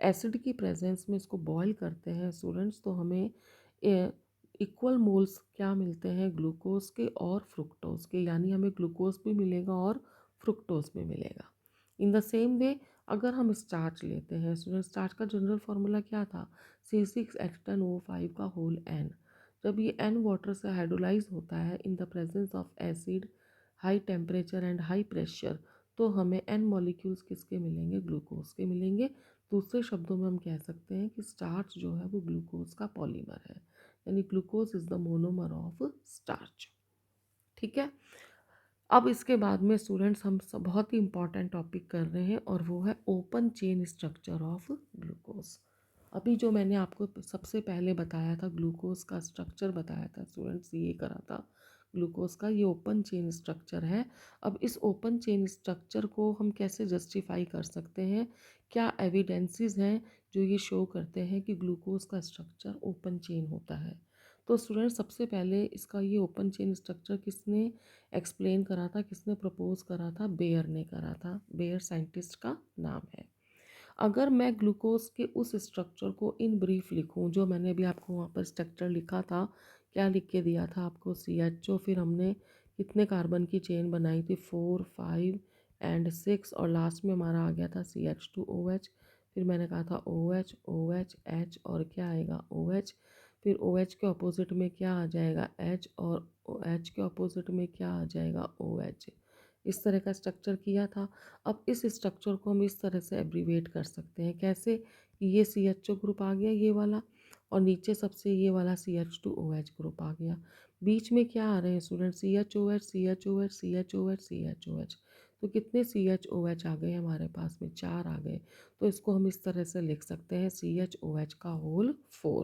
एसिड की प्रेजेंस में इसको बॉयल करते हैं स्टूडेंट्स, तो हमें इक्वल मोल्स क्या मिलते हैं, ग्लूकोज के और फ्रुक्टोज के, यानी हमें ग्लूकोज भी मिलेगा और फ्रुक्टोज भी मिलेगा। इन द सेम वे अगर हम स्टार्च लेते हैं स्टूडेंट, स्टार्च का जनरल फार्मूला क्या था, C6H10O5 का होल n। जब ये n वाटर से हाइड्रोलाइज होता है in the presence of acid, high temperature and high pressure, तो हमें n मॉलिक्यूल्स किसके मिलेंगे, ग्लूकोज के मिलेंगे। दूसरे शब्दों में हम कह सकते हैं कि स्टार्च जो है वो ग्लूकोज का पॉलीमर है, यानी glucose is the monomer of starch. ठीक है। अब इसके बाद में स्टूडेंट्स हम सब बहुत ही इंपॉर्टेंट टॉपिक कर रहे हैं और वो है open chain structure of glucose. अभी जो मैंने आपको सबसे पहले बताया था ग्लूकोज का स्ट्रक्चर बताया था स्टूडेंट्स, ये करा था ग्लूकोज का, ये ओपन चेन स्ट्रक्चर है। अब इस ओपन चेन स्ट्रक्चर को हम कैसे जस्टिफाई कर सकते हैं, क्या एविडेंसेस हैं जो ये शो करते हैं कि ग्लूकोज का स्ट्रक्चर ओपन चेन होता है। तो स्टूडेंट सबसे पहले इसका ये ओपन चेन स्ट्रक्चर किसने एक्सप्लेन करा था, किसने प्रपोज करा था, बेयर ने करा था। बेयर साइंटिस्ट का नाम है। अगर मैं ग्लूकोज के उस स्ट्रक्चर को इन ब्रीफ लिखूं जो मैंने अभी आपको वहाँ पर स्ट्रक्चर लिखा था, क्या लिख के दिया था आपको, CHO, फिर हमने कितने कार्बन की चेन बनाई थी, 4, 5 एंड 6, और लास्ट में हमारा आ गया था CH2OH। फिर मैंने कहा था OH OH H और क्या आएगा OH। फिर OH के अपोजिट में क्या आ जाएगा H, और OH के अपोजिट में क्या आ जाएगा OH। इस तरह का स्ट्रक्चर किया था। अब इस स्ट्रक्चर को हम इस तरह से एब्रीवेट कर सकते हैं, कैसे कि ये CHO ग्रुप आ गया ये वाला, और नीचे सबसे ये वाला CH2OH ग्रुप आ गया। बीच में क्या आ रहे हैं student, CHOH CHOH CHOH CHOH। तो कितने CHOH आ गए हमारे पास में, 4 आ गए। तो इसको हम इस तरह से लिख सकते हैं CHOH का होल 4।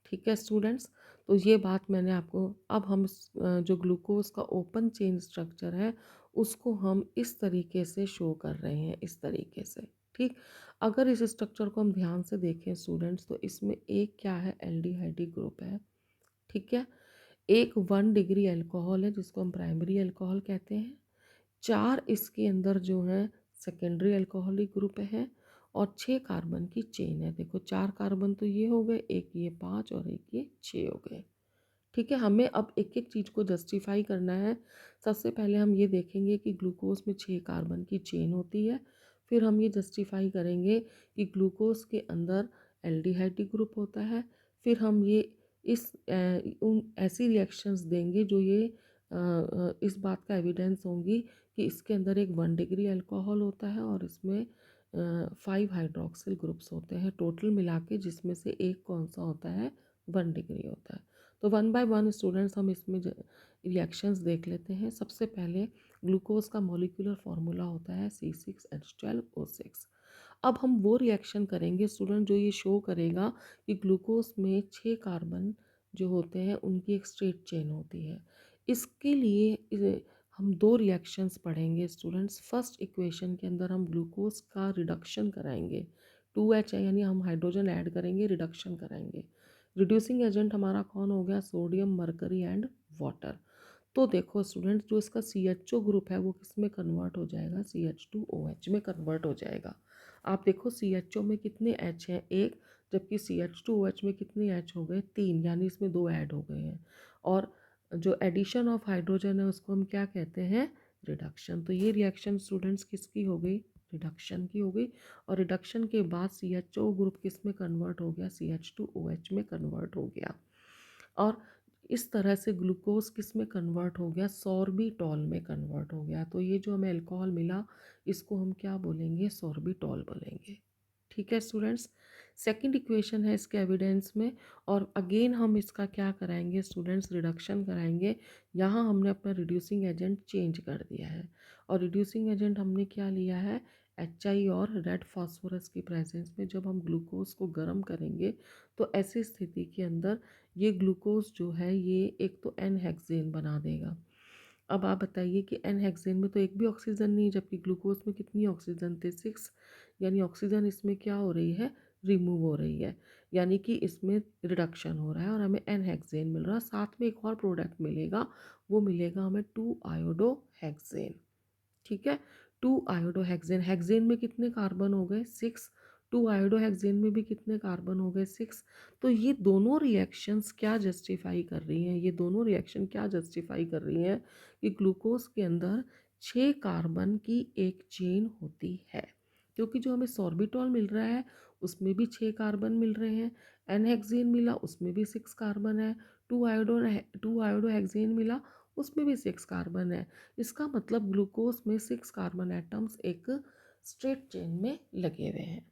ठीक है स्टूडेंट्स। तो ये बात मैंने आपको, अब हम जो ग्लूकोज का ओपन चेन स्ट्रक्चर है उसको हम इस तरीके से शो कर रहे हैं, इस तरीके से। ठीक। अगर इस स्ट्रक्चर को हम ध्यान से देखें स्टूडेंट्स तो इसमें एक क्या है, एल्डिहाइड ग्रुप है। ठीक है। एक 1 डिग्री अल्कोहल है जिसको हम प्राइमरी अल्कोहल कहते हैं। 4 इसके अंदर जो है सेकेंडरी अल्कोहलिक ग्रुप है और 6 कार्बन की चेन है। देखो 4 कार्बन तो ये हो गए, एक ये 5 और एक ये 6 हो गए। ठीक है। हमें अब एक एक चीज़ को जस्टिफाई करना है। सबसे पहले हम ये देखेंगे कि ग्लूकोज में 6 कार्बन की चेन होती है। फिर हम ये जस्टिफाई करेंगे कि ग्लूकोज के अंदर एल्डिहाइड ग्रुप होता है। फिर हम ये उन ऐसी रिएक्शंस देंगे जो ये इस बात का एविडेंस होंगी कि इसके अंदर एक 1 डिग्री अल्कोहल होता है और इसमें 5 हाइड्रोक्सिल ग्रुप्स होते हैं टोटल मिला के, जिसमें से एक कौन सा होता है, 1 डिग्री होता है। तो वन बाय वन स्टूडेंट्स हम इसमें रिएक्शंस देख लेते हैं। सबसे पहले ग्लूकोज का मॉलिक्यूलर फार्मूला होता है C6H12O6। अब हम वो रिएक्शन करेंगे स्टूडेंट जो ये शो करेगा कि ग्लूकोज में 6 कार्बन जो होते हैं उनकी एक स्ट्रेट चेन होती है। इसके लिए हम दो रिएक्शंस पढ़ेंगे स्टूडेंट्स। फर्स्ट इक्वेशन के अंदर हम ग्लूकोज का रिडक्शन कराएंगे, 2H है यानी हम हाइड्रोजन ऐड करेंगे, रिडक्शन कराएंगे। रिड्यूसिंग एजेंट हमारा कौन हो गया, सोडियम, मरकरी एंड वाटर। तो देखो स्टूडेंट, जो इसका CHO ग्रुप है वो किस में कन्वर्ट हो जाएगा, CH2OH में कन्वर्ट हो जाएगा। आप देखो CHO में कितने H हैं, एक, जबकि CH2OH में कितने H हो गए, 3, यानी इसमें 2 ऐड हो गए हैं। और जो एडिशन ऑफ हाइड्रोजन है उसको हम क्या कहते हैं, रिडक्शन। तो ये रिएक्शन स्टूडेंट्स किसकी हो गई, रिडक्शन की हो गई। और रिडक्शन के बाद CHO ग्रुप किस में कन्वर्ट हो गया, CH2OH में कन्वर्ट हो गया। और इस तरह से ग्लूकोज किस में कन्वर्ट हो गया, सॉर्बिटॉल में कन्वर्ट हो गया। तो ये जो हमें अल्कोहल मिला इसको हम क्या बोलेंगे, सॉर्बिटॉल बोलेंगे। ठीक है स्टूडेंट्स। सेकंड इक्वेशन है इसके एविडेंस में, और अगेन हम इसका क्या कराएंगे स्टूडेंट्स, रिडक्शन कराएंगे। यहाँ हमने अपना रिड्यूसिंग एजेंट चेंज कर दिया है, और रिड्यूसिंग एजेंट हमने क्या लिया है, HI और रेड फास्फोरस की प्रेजेंस में जब हम ग्लूकोज को गर्म करेंगे तो ऐसी स्थिति के अंदर ये ग्लूकोज जो है ये एक तो एन हेक्सेन बना देगा। अब आप बताइए कि एन हेक्सेन में तो एक भी ऑक्सीजन नहीं, जबकि ग्लूकोज में कितनी ऑक्सीजन थे, 6, यानी ऑक्सीजन इसमें क्या हो रही है, रिमूव हो रही है, यानी कि इसमें रिडक्शन हो रहा है और हमें एन हेक्सेन मिल रहा है। साथ में एक और प्रोडक्ट मिलेगा, वो मिलेगा हमें 2 आयोडोहेक्सेन। ठीक है, 2 आयोडोहेक्सेन, हेक्सेन में कितने कार्बन हो गए, 6, 2 आयोडोहेक्सेन में भी कितने कार्बन हो गए, 6। तो ये दोनों रिएक्शंस क्या जस्टिफाई कर रही हैं, ये दोनों रिएक्शन क्या जस्टिफाई कर रही हैं कि ग्लूकोज के अंदर 6 कार्बन की एक चेन होती है। क्योंकि जो हमें सॉर्बिटॉल मिल रहा है उसमें भी 6 कार्बन मिल रहे हैं, एनहेक्सेन मिला उसमें भी 6 कार्बन है, 2 आयोडोहेक्सेन मिला उसमें भी 6 कार्बन है। इसका मतलब ग्लूकोज में 6 कार्बन एटम्स एक स्ट्रेट चेन में लगे हुए हैं।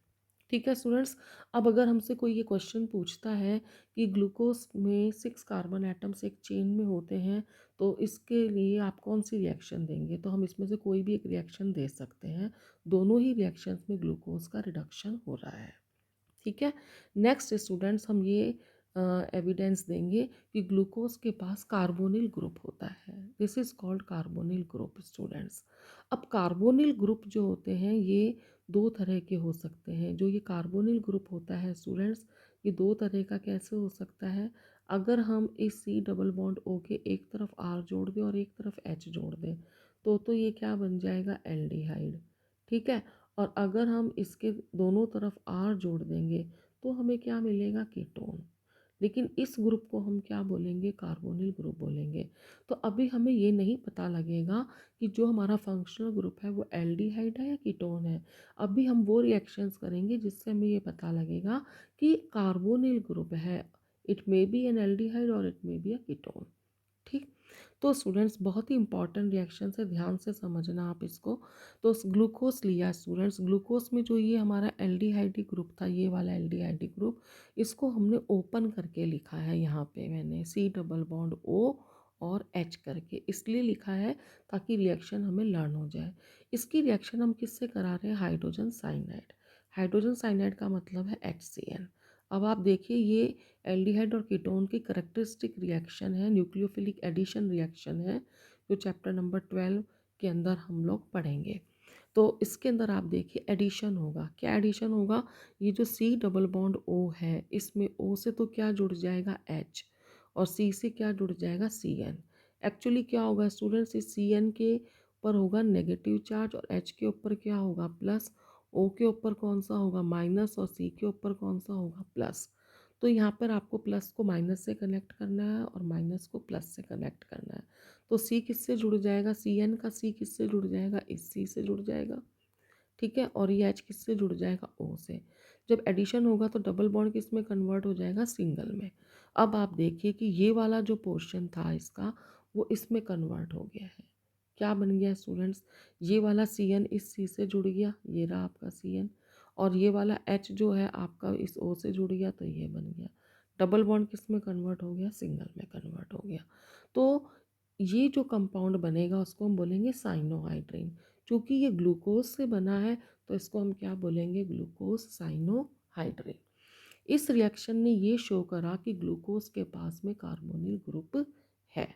ठीक है स्टूडेंट्स। अब अगर हमसे कोई ये क्वेश्चन पूछता है कि ग्लूकोज में 6 कार्बन एटम्स एक चेन में होते हैं तो इसके लिए आप कौन सी रिएक्शन देंगे, तो हम इसमें से कोई भी एक रिएक्शन दे सकते हैं। दोनों ही रिएक्शंस में ग्लूकोज का रिडक्शन हो रहा है। ठीक है। नेक्स्ट स्टूडेंट्स, हम ये एविडेंस देंगे कि ग्लूकोज के पास कार्बोनिल ग्रुप होता है। This is called carbonyl group students. अब कार्बोनिल ग्रुप जो होते हैं ये दो तरह के हो सकते हैं। जो ये कार्बोनिल ग्रुप होता है स्टूडेंट्स, ये दो तरह का कैसे हो सकता है, अगर हम इस C डबल बॉन्ड O के एक तरफ R जोड़ दें और एक तरफ H जोड़ दें तो ये क्या बन जाएगा, एल्डिहाइड। ठीक है। और अगर हम इसके दोनों तरफ R जोड़ देंगे तो हमें क्या मिलेगा, कीटोन। लेकिन इस ग्रुप को हम क्या बोलेंगे, कार्बोनिल ग्रुप बोलेंगे। तो अभी हमें ये नहीं पता लगेगा कि जो हमारा फंक्शनल ग्रुप है वो एल्डिहाइड है या कीटोन है। अभी हम वो रिएक्शंस करेंगे जिससे हमें ये पता लगेगा कि कार्बोनिल ग्रुप है। It may be an aldehyde or it may be a ketone. ठीक। तो स्टूडेंट्स बहुत ही इंपॉर्टेंट रिएक्शन है, ध्यान से समझना आप इसको। तो ग्लूकोज लिया स्टूडेंट्स, ग्लूकोज में जो ये हमारा एल्डिहाइडी ग्रुप था, ये वाला एल्डिहाइडी ग्रुप, इसको हमने ओपन करके लिखा है। यहाँ पे मैंने C डबल बॉन्ड O और H करके इसलिए लिखा है ताकि रिएक्शन हमें लर्न हो जाए। इसकी रिएक्शन हम किससे करा रहे हैं, हाइड्रोजन साइनाइड। हाइड्रोजन साइनाइड का मतलब है HCl। अब आप देखिए ये एल्डिहाइड और कीटोन की करेक्टरिस्टिक रिएक्शन है, न्यूक्लियोफिलिक एडिशन रिएक्शन है, जो चैप्टर नंबर 12 के अंदर हम लोग पढ़ेंगे। तो इसके अंदर आप देखिए एडिशन होगा, क्या एडिशन होगा, ये जो C डबल बॉन्ड O है इसमें O से तो क्या जुड़ जाएगा, H, और C से क्या जुड़ जाएगा, Cn। एक्चुअली क्या होगा स्टूडेंट्स, इस Cn के ऊपर होगा नेगेटिव चार्ज और H के ऊपर क्या होगा, प्लस। O के ऊपर कौन सा होगा, माइनस, और C के ऊपर कौन सा होगा, प्लस। तो यहाँ पर आपको प्लस को माइनस से कनेक्ट करना है और माइनस को प्लस से कनेक्ट करना है। तो C किससे जुड़ जाएगा, Cn का C किससे जुड़ जाएगा, इस C से जुड़ जाएगा। ठीक है, और ये H किससे जुड़ जाएगा, O से। जब एडिशन होगा तो डबल बॉन्ड किस में कन्वर्ट हो जाएगा, सिंगल में। अब आप देखिए कि ये वाला जो पोर्शन था इसका, वो इसमें कन्वर्ट हो गया है। क्या बन गया स्टूडेंट्स, ये वाला CN इस C से जुड़ गया, ये रहा आपका CN, और ये वाला H जो है आपका इस O से जुड़ गया, तो ये बन गया। डबल बॉन्ड किस में कन्वर्ट हो गया, सिंगल में कन्वर्ट हो गया। तो ये जो कंपाउंड बनेगा उसको हम बोलेंगे साइनोहाइड्रिन। चूँकि ये ग्लूकोज से बना है तो इसको हम क्या बोलेंगे, ग्लूकोज साइनोहाइड्रिन। इस रिएक्शन ने ये शो करा कि ग्लूकोज के पास में कार्बोनिल ग्रुप है।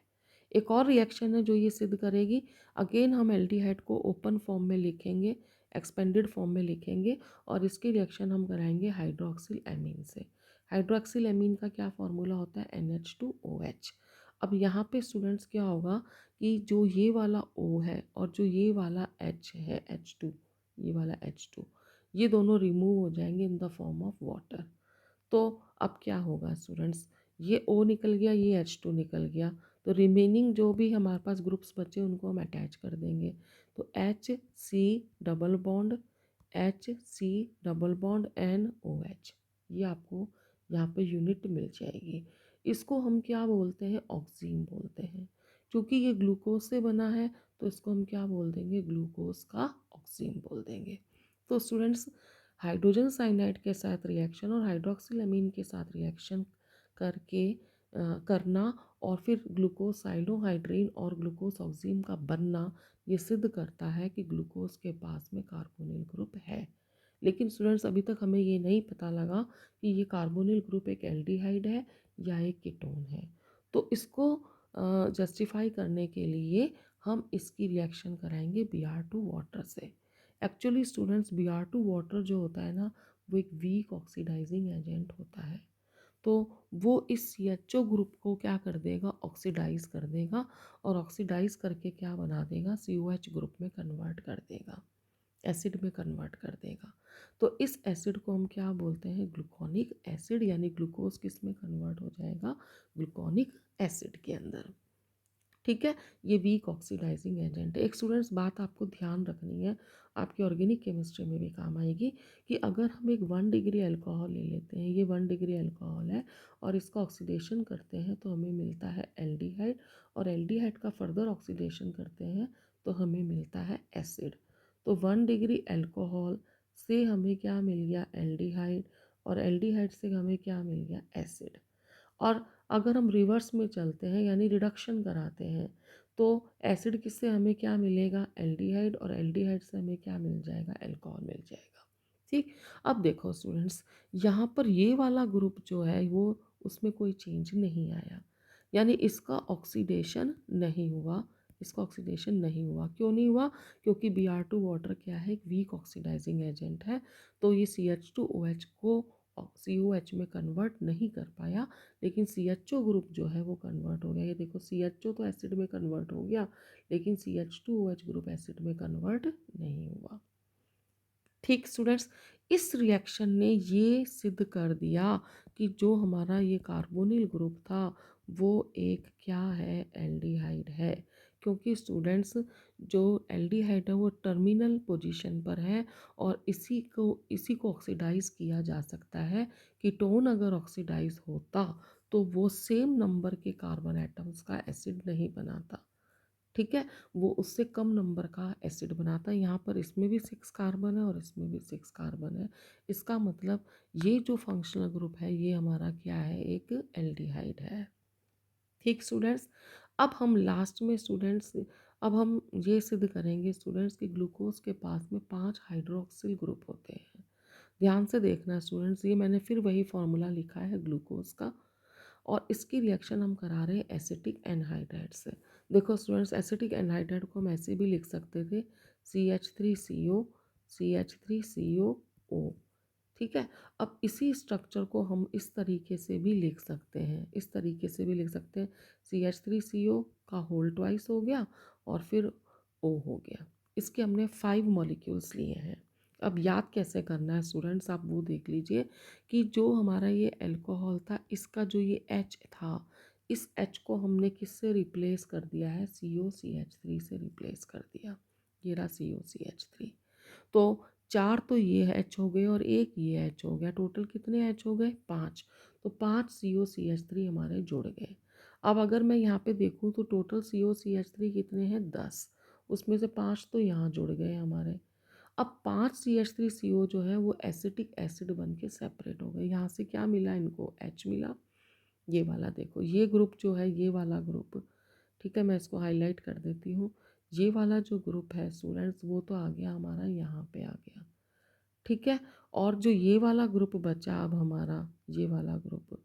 एक और रिएक्शन है जो ये सिद्ध करेगी, अगेन हम एल्डिहाइड को ओपन फॉर्म में लिखेंगे, एक्सपेंडेड फॉर्म में लिखेंगे, और इसकी रिएक्शन हम कराएंगे हाइड्रोक्सिल एमीन से। हाइड्रोक्सिल एमीन का क्या फॉर्मूला होता है, NH2OH। अब यहाँ पे स्टूडेंट्स क्या होगा कि जो ये वाला O है और जो ये वाला H है, H2, ये वाला H2, ये दोनों रिमूव हो जाएंगे in the form of water. तो अब क्या होगा स्टूडेंट्स, ये O निकल गया, ये H2 निकल गया, तो रिमेनिंग जो भी हमारे पास ग्रुप्स बचे उनको हम अटैच कर देंगे। तो HC double bond, HC double bond NOH, ये आपको यहाँ पे यूनिट मिल जाएगी। इसको हम क्या बोलते हैं, ऑक्सीन बोलते हैं। क्योंकि ये ग्लूकोज से बना है तो इसको हम क्या बोल देंगे, ग्लूकोज का ऑक्सीन बोल देंगे। तो स्टूडेंट्स, हाइड्रोजन साइनाइड के साथ रिएक्शन और हाइड्रोक्सिल अमीन के साथ रिएक्शन करके करना और फिर ग्लूकोज साइनोहाइड्रिन और ग्लूकोज ऑक्सीन का बनना, ये सिद्ध करता है कि ग्लूकोज के पास में कार्बोनिल ग्रुप है। लेकिन स्टूडेंट्स, अभी तक हमें ये नहीं पता लगा कि ये कार्बोनिल ग्रुप एक एल्डिहाइड है या एक कीटोन है। तो इसको जस्टिफाई करने के लिए हम इसकी रिएक्शन कराएंगे Br2 वाटर से। एक्चुअली स्टूडेंट्स, Br2 वाटर जो होता है ना, वो एक वीक ऑक्सीडाइजिंग एजेंट होता है। तो वो इस CHO ग्रुप को क्या कर देगा, ऑक्सीडाइज कर देगा, और ऑक्सीडाइज करके क्या बना देगा, COH ग्रुप में कन्वर्ट कर देगा, एसिड में कन्वर्ट कर देगा। तो इस एसिड को हम क्या बोलते हैं, ग्लूकोनिक एसिड, यानी ग्लूकोज किस में कन्वर्ट हो जाएगा, ग्लूकोनिक एसिड के अंदर। ठीक है, ये वीक ऑक्सीडाइजिंग एजेंट है। एक स्टूडेंट्स, बात आपको ध्यान रखनी है, आपकी ऑर्गेनिक केमिस्ट्री में भी काम आएगी, कि अगर हम एक 1 डिग्री अल्कोहल ले लेते हैं, ये 1 डिग्री अल्कोहल है, और इसका ऑक्सीडेशन करते हैं तो हमें मिलता है एल्डिहाइड, और एल्डिहाइड का फर्दर ऑक्सीडेशन करते हैं तो हमें मिलता है एसिड। तो 1 डिग्री अल्कोहल से हमें क्या मिल गया, एल्डिहाइड, और एल्डिहाइड से हमें क्या मिल गया, एसिड। और अगर हम रिवर्स में चलते हैं यानी रिडक्शन कराते हैं, तो एसिड किससे हमें क्या मिलेगा, एल्डिहाइड, और एल्डिहाइड से हमें क्या मिल जाएगा, अल्कोहल मिल जाएगा। ठीक, अब देखो स्टूडेंट्स, यहाँ पर ये वाला ग्रुप जो है वो, उसमें कोई चेंज नहीं आया, यानी इसका ऑक्सीडेशन नहीं हुआ, इसका ऑक्सीडेशन नहीं हुआ। क्यों नहीं हुआ, क्योंकि Br2 वाटर क्या है, एक वीक ऑक्सीडाइजिंग एजेंट है, तो ये CH2OH को COH में कन्वर्ट नहीं कर पाया, लेकिन CHO ग्रुप जो है वो कन्वर्ट हो गया। ये देखो, CHO तो एसिड में कन्वर्ट हो गया, लेकिन CH2OH ग्रुप एसिड में कन्वर्ट नहीं हुआ। ठीक स्टूडेंट्स, इस रिएक्शन ने ये सिद्ध कर दिया कि जो हमारा ये कार्बोनिल ग्रुप था वो एक क्या है, एल्डिहाइड है। क्योंकि स्टूडेंट्स, जो एल्डिहाइड है वो टर्मिनल पोजीशन पर है, और इसी को ऑक्सीडाइज किया जा सकता है। कीटोन अगर ऑक्सीडाइज होता तो वो सेम नंबर के कार्बन एटम्स का एसिड नहीं बनाता, ठीक है, वो उससे कम नंबर का एसिड बनाता है। यहाँ पर इसमें भी 6 कार्बन है और इसमें भी 6 कार्बन है। इसका मतलब ये जो फंक्शनल ग्रुप है ये हमारा क्या है, एक एल्डिहाइड है। ठीक स्टूडेंट्स, अब हम लास्ट में स्टूडेंट्स, अब हम ये सिद्ध करेंगे स्टूडेंट्स कि ग्लूकोज के पास में 5 हाइड्रोक्सिल ग्रुप होते हैं। ध्यान से देखना स्टूडेंट्स, ये मैंने फिर वही फॉर्मूला लिखा है ग्लूकोज का, और इसकी रिएक्शन हम करा रहे हैं एसिटिक एनहाइड्राइड से। देखो स्टूडेंट्स, एसिटिक एनहाइड्राइड को हम ऐसे भी लिख सकते थे, CH3CO, CH3CO O। ठीक है, अब इसी स्ट्रक्चर को हम इस तरीके से भी लिख सकते हैं, इस तरीके से भी लिख सकते हैं, CH3CO का होल ट्वाइस हो गया और फिर O हो गया। इसके हमने 5 मॉलिक्यूल्स लिए हैं। अब याद कैसे करना है स्टूडेंट्स, आप वो देख लीजिए कि जो हमारा ये अल्कोहल था, इसका जो ये H था, इस H को हमने किससे रिप्लेस कर दिया है, COCH3 से रिप्लेस कर दिया। ये रहा COCH3। तो 4 तो ये एच हो गए और एक ये एच हो गया, टोटल कितने एच हो गए? 5। तो 5 COCH3 हमारे जुड़ गए। अब अगर मैं यहाँ पे देखूँ तो टोटल COCH3 कितने हैं? 10। उसमें से 5 तो यहाँ जुड़ गए हमारे। अब 5 CH3CO जो है वो एसिटिक एसिड बन के सेपरेट हो गए। यहाँ से क्या मिला इनको? H मिला। ये वाला देखो, ये ग्रुप जो है, ये वाला ग्रुप, ठीक है, मैं इसको हाईलाइट कर देती हूँ। ये वाला जो ग्रुप है स्टूडेंट्स, वो तो आ गया हमारा, यहाँ पे आ गया, ठीक है। और जो ये वाला ग्रुप बचा अब हमारा, ये वाला ग्रुप,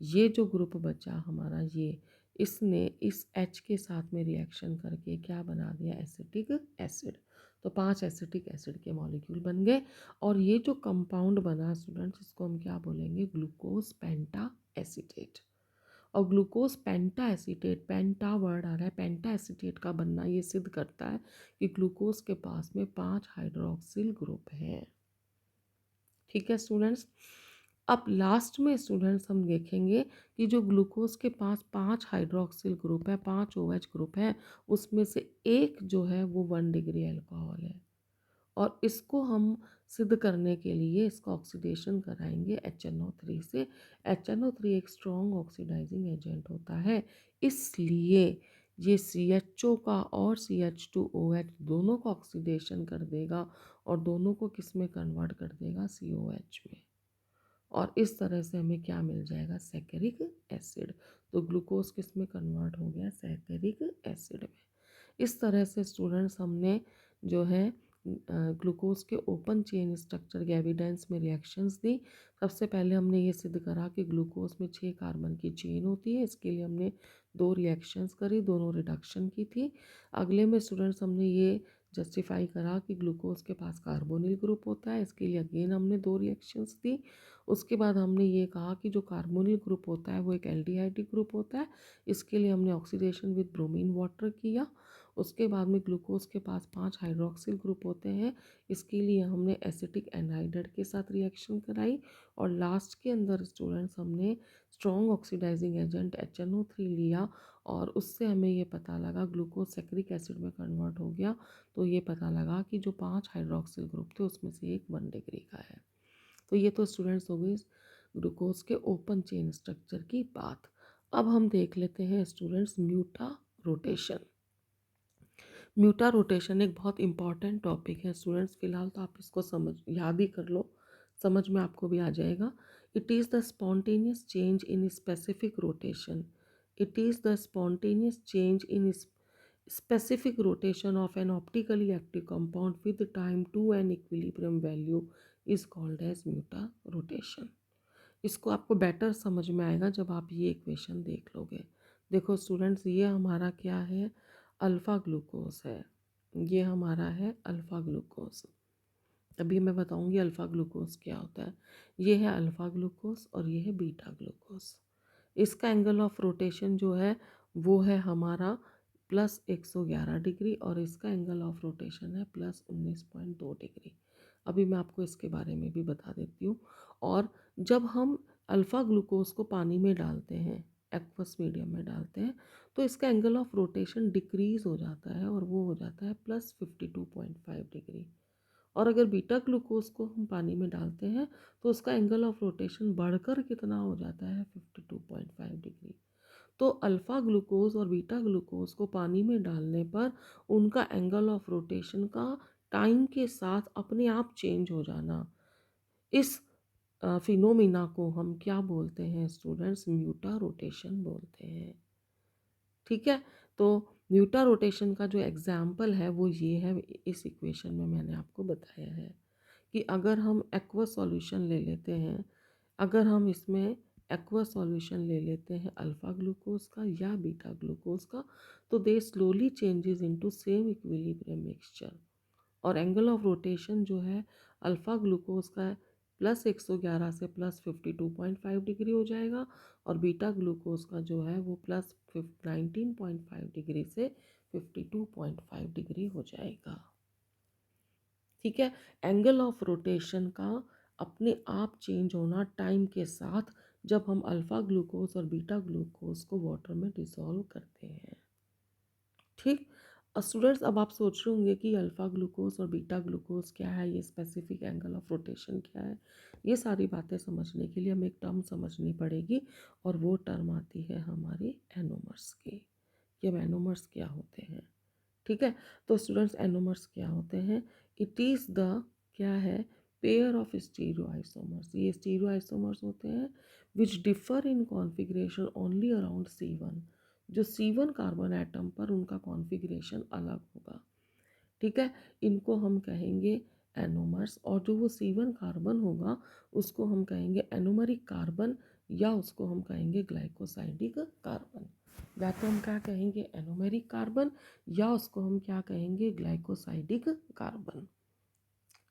ये जो ग्रुप बचा हमारा, ये इसने इस H के साथ में रिएक्शन करके क्या बना दिया? Acetic acid. तो 5 एसिटिक एसिड के मॉलिक्यूल बन गए। और ये जो कंपाउंड बना स्टूडेंट्स, इसको हम क्या बोलेंगे? ग्लूकोज पेंटा एसीटेट। और ग्लूकोज पेंटा एसीटेट, पेंटा वर्ड आ रहा है, पेंटा एसीटेट का बनना ये सिद्ध करता है कि ग्लूकोज के पास में 5 हाइड्रोक्सिल ग्रुप हैं। ठीक है स्टूडेंट्स। अब लास्ट में स्टूडेंट्स हम देखेंगे कि जो ग्लूकोज के पास 5 हाइड्रोक्सिल ग्रुप है, 5 OH ग्रुप है, उसमें से एक जो है वो 1 डिग्री अल्कोहल है। और इसको हम सिद्ध करने के लिए इसका ऑक्सीडेशन कराएंगे HNO3 से। HNO3 एक स्ट्रॉन्ग ऑक्सीडाइजिंग एजेंट होता है, इसलिए ये CHO का और CH2OH दोनों को ऑक्सीडेशन कर देगा और दोनों को किस में कन्वर्ट कर देगा? COH में। और इस तरह से हमें क्या मिल जाएगा? सैकरिक एसिड। तो ग्लूकोज किस में कन्वर्ट हो गया? सैकरिक एसिड में। इस तरह से स्टूडेंट्स हमने जो है ग्लूकोज के ओपन चेन स्ट्रक्चर के एविडेंस में रिएक्शंस दी। सबसे पहले हमने ये सिद्ध करा कि ग्लूकोज में 6 कार्बन की चेन होती है। इसके लिए हमने 2 रिएक्शंस करी, दोनों रिडक्शन की थी। अगले में स्टूडेंट्स हमने ये जस्टिफाई करा कि ग्लूकोज के पास कार्बोनिल ग्रुप होता है। इसके लिए अगेन हमने 2 रिएक्शंस दी। उसके बाद हमने ये कहा कि जो कार्बोनिल ग्रुप होता है वो एक एल्डिहाइड ग्रुप होता है। इसके लिए हमने ऑक्सीडेशन विद ब्रोमीन वाटर किया। उसके बाद में ग्लूकोज के पास 5 हाइड्रोक्सिल ग्रुप होते हैं। इसके लिए हमने एसिटिक एनहाइड्राइड के साथ रिएक्शन कराई। और लास्ट के अंदर स्टूडेंट्स हमने स्ट्रॉन्ग ऑक्सीडाइजिंग एजेंट HNO3 लिया और उससे हमें ये पता लगा ग्लूकोज सैकरिक एसिड में कन्वर्ट हो गया। तो ये पता लगा कि जो 5 हाइड्रोक्सिल ग्रुप थे उसमें से एक 1 डिग्री का है। तो ये तो स्टूडेंट्स हो गई ग्लूकोज के ओपन चेन स्ट्रक्चर की बात। अब हम देख लेते हैं स्टूडेंट्स म्यूटा रोटेशन। म्यूटा रोटेशन एक बहुत इंपॉर्टेंट टॉपिक है स्टूडेंट्स। फिलहाल तो आप इसको याद ही कर लो, समझ में आपको भी आ जाएगा। It is the spontaneous change in specific rotation. It is the spontaneous change in specific rotation of an optically active compound with time to an equilibrium value is called as muta rotation. इसको आपको better समझ में आएगा जब आप ये equation देख लोगे। देखो स्टूडेंट्स, ये हमारा क्या है? अल्फ़ा ग्लूकोज है। ये हमारा है अल्फ़ा ग्लूकोज। अभी मैं बताऊंगी अल्फ़ा ग्लूकोज क्या होता है। ये है अल्फ़ा ग्लूकोज और ये है बीटा ग्लूकोज। इसका एंगल ऑफ रोटेशन जो है वो है हमारा +111 डिग्री और इसका एंगल ऑफ रोटेशन है +19.2 डिग्री। अभी मैं आपको इसके बारे में भी बता देती हूँ। और जब हम अल्फ़ा ग्लूकोज को पानी में डालते हैं, एक्वस मीडियम में डालते हैं, तो इसका एंगल ऑफ रोटेशन डिक्रीज़ हो जाता है और वो हो जाता है +52.5 डिग्री। और अगर बीटा ग्लूकोज को हम पानी में डालते हैं तो उसका एंगल ऑफ रोटेशन बढ़कर कितना हो जाता है? 52.5 डिग्री। तो अल्फ़ा ग्लूकोज और बीटा ग्लूकोज को पानी में डालने पर उनका एंगल ऑफ रोटेशन का टाइम के साथ अपने आप चेंज हो जाना, इस फिनोमिना को हम क्या बोलते हैं स्टूडेंट्स? म्यूटा रोटेशन बोलते हैं। ठीक है। तो म्यूटा रोटेशन का जो एग्जाम्पल है वो ये है, इस इक्वेशन में मैंने आपको बताया है कि अगर हम एक्वस सॉल्यूशन ले लेते हैं, अगर हम इसमें एक्वस सॉल्यूशन ले लेते हैं अल्फ़ा ग्लूकोज का या बीटा ग्लूकोज का, तो they slowly changes into same equilibrium mixture. और एंगल ऑफ रोटेशन जो है अल्फ़ा ग्लूकोज का +111 से +52.5 डिग्री हो जाएगा और बीटा ग्लूकोज का जो है वो +19.5 डिग्री से 52.5 डिग्री हो जाएगा। ठीक है। एंगल ऑफ रोटेशन का अपने आप चेंज होना टाइम के साथ जब हम अल्फ़ा ग्लूकोज और बीटा ग्लूकोज को वाटर में डिसॉल्व करते हैं। ठीक। स्टूडेंट्स अब आप सोच रहे होंगे कि अल्फ़ा ग्लूकोज और बीटा ग्लूकोज क्या है, ये स्पेसिफिक एंगल ऑफ रोटेशन क्या है। ये सारी बातें समझने के लिए हमें एक टर्म समझनी पड़ेगी, और वो टर्म आती है हमारी एनोमर्स की। ये एनोमर्स क्या होते हैं, ठीक है। तो स्टूडेंट्स एनोमर्स क्या होते हैं? इट इज़ द क्या है, पेयर ऑफ स्टीरियो आइसोमर्स। ये स्टीरियो आइसोमर्स होते हैं विच differ in configuration only around C1। जो C1 कार्बन एटम पर उनका कॉन्फ़िगरेशन अलग होगा, ठीक है। इनको हम कहेंगे एनोमर्स, और जो वो C1 कार्बन होगा उसको हम कहेंगे एनोमरिक कार्बन, या उसको हम कहेंगे ग्लाइकोसाइडिक कार्बन। या तो हम क्या कहेंगे एनोमेरिक कार्बन, या उसको हम क्या कहेंगे ग्लाइकोसाइडिक कार्बन,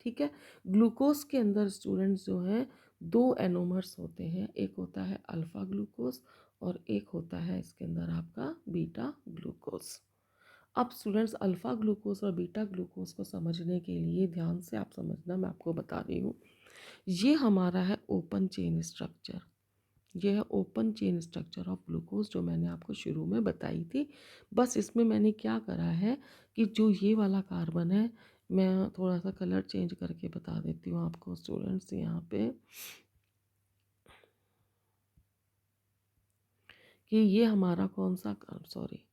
ठीक है। ग्लूकोज के अंदर स्टूडेंट्स जो हैं दो एनोमर्स होते हैं, एक होता है अल्फ़ा ग्लूकोज और एक होता है इसके अंदर आपका बीटा ग्लूकोज। अब स्टूडेंट्स अल्फ़ा ग्लूकोज और बीटा ग्लूकोज को समझने के लिए ध्यान से आप समझना, मैं आपको बता रही हूँ। ये हमारा है ओपन चेन स्ट्रक्चर। ये है open chain structure of glucose, जो मैंने आपको शुरू में बताई थी। बस इसमें मैंने क्या करा है कि जो ये वाला कार्बन है, मैं थोड़ा सा कलर चेंज करके बता देती हूँ आपको स्टूडेंट्स। यहाँ पे कि ये हमारा कौन सा, सॉरी,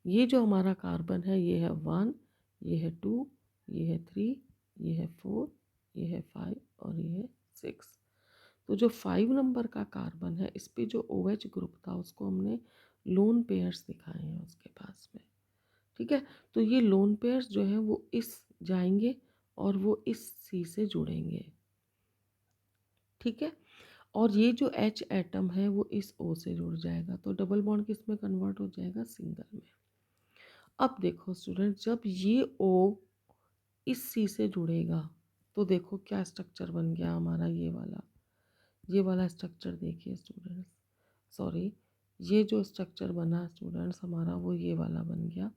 ये जो हमारा कार्बन है ये है 1, ये है 2, ये है 3, ये है 4, ये है 5 और ये है 6। तो जो 5 नंबर का कार्बन है इस पे जो OH ग्रुप था उसको हमने लोन पेयर्स दिखाए हैं उसके पास में, ठीक है। तो ये लोन पेयर्स जो है वो इस जाएंगे और वो इस C से जुड़ेंगे, ठीक है। और ये जो H एटम है वो इस O से जुड़ जाएगा, तो डबल बॉन्ड किस में कन्वर्ट हो जाएगा, सिंगल में। अब देखो स्टूडेंट, जब ये O इस C से जुड़ेगा तो देखो क्या स्ट्रक्चर बन गया हमारा, ये वाला स्ट्रक्चर देखिए स्टूडेंट्स, सॉरी, ये जो स्ट्रक्चर बना स्टूडेंट्स हमारा वो ये वाला बन गया,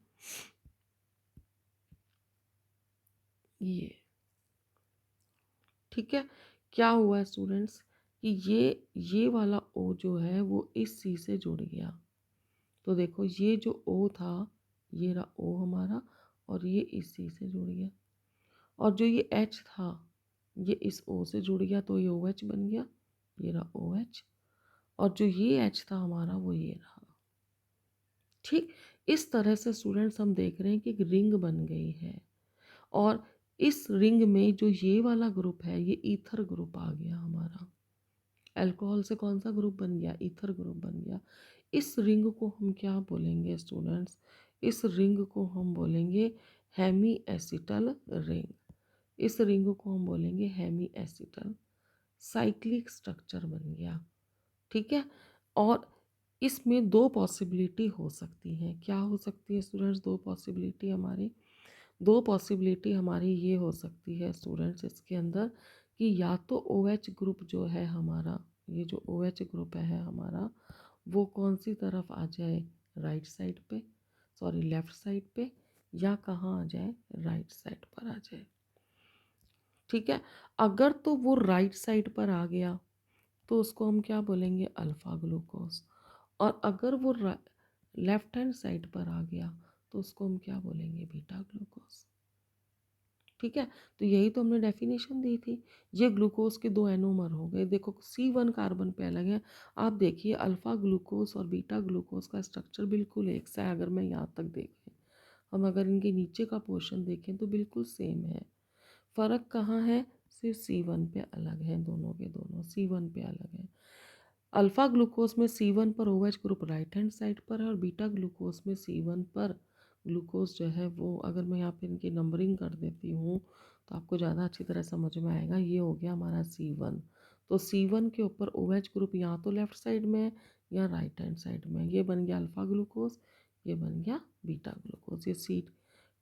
ये, ठीक है। क्या हुआ स्टूडेंट्स कि ये वाला O जो है वो इस C से जुड़ गया, तो देखो ये जो O था, ये रहा O हमारा, और ये इस C से जुड़ गया। और जो ये H था ये इस O से जुड़ गया, तो ये OH बन गया, ये रहा OH। और जो ये H था हमारा वो ये रहा, ठीक। इस तरह से स्टूडेंट्स हम देख रहे हैं कि एक रिंग बन गई है, और इस रिंग में जो ये वाला ग्रुप है ये ईथर ग्रुप आ गया हमारा। अल्कोहल से कौन सा ग्रुप बन गया, ईथर ग्रुप बन गया। इस रिंग को हम क्या बोलेंगे स्टूडेंट्स, इस रिंग को हम बोलेंगे हेमी एसिटल रिंग। इस रिंग को हम बोलेंगे हेमी एसिटल, साइक्लिक स्ट्रक्चर बन गया, ठीक है। और इसमें दो पॉसिबिलिटी हो सकती हैं, क्या हो सकती है स्टूडेंट्स, दो पॉसिबिलिटी हमारी ये हो सकती है स्टूडेंट्स इसके अंदर, कि या तो OH ग्रुप जो है हमारा, ये जो OH ग्रुप है हमारा, वो कौन सी तरफ आ जाए, राइट साइड पे, सॉरी लेफ्ट साइड पे, या कहाँ आ जाए, राइट साइड पर आ जाए, ठीक है। अगर तो वो राइट साइड पर आ गया तो उसको हम क्या बोलेंगे, अल्फ़ा ग्लूकोज। और अगर वो लेफ्ट हैंड साइड पर आ गया तो उसको हम क्या बोलेंगे, बीटा ग्लूकोज, ठीक है। तो यही तो हमने डेफिनेशन दी थी। ये ग्लूकोज के दो एनोमर हो गए, देखो C1 कार्बन पे अलग है। आप देखिए अल्फ़ा ग्लूकोज और बीटा ग्लूकोज का स्ट्रक्चर बिल्कुल एक सा है, अगर मैं यहाँ तक देखें, हम अगर इनके नीचे का पोर्शन देखें तो बिल्कुल सेम है। फ़र्क कहाँ है, सिर्फ C1 पे अलग है, दोनों के दोनों C1 पे अलग है। अल्फ़ा ग्लूकोज में C1 पर OH group right hand side पर है, और बीटा ग्लूकोज में C1 पर ग्लूकोज जो है वो, अगर मैं यहाँ पे इनकी नंबरिंग कर देती हूँ तो आपको ज़्यादा अच्छी तरह समझ में आएगा। ये हो गया हमारा C1, तो C1 के ऊपर OH ग्रुप यहाँ तो लेफ्ट साइड में है या राइट हैंड साइड में, ये बन गया अल्फ़ा ग्लूकोज, ये बन गया बीटा ग्लूकोज। ये C2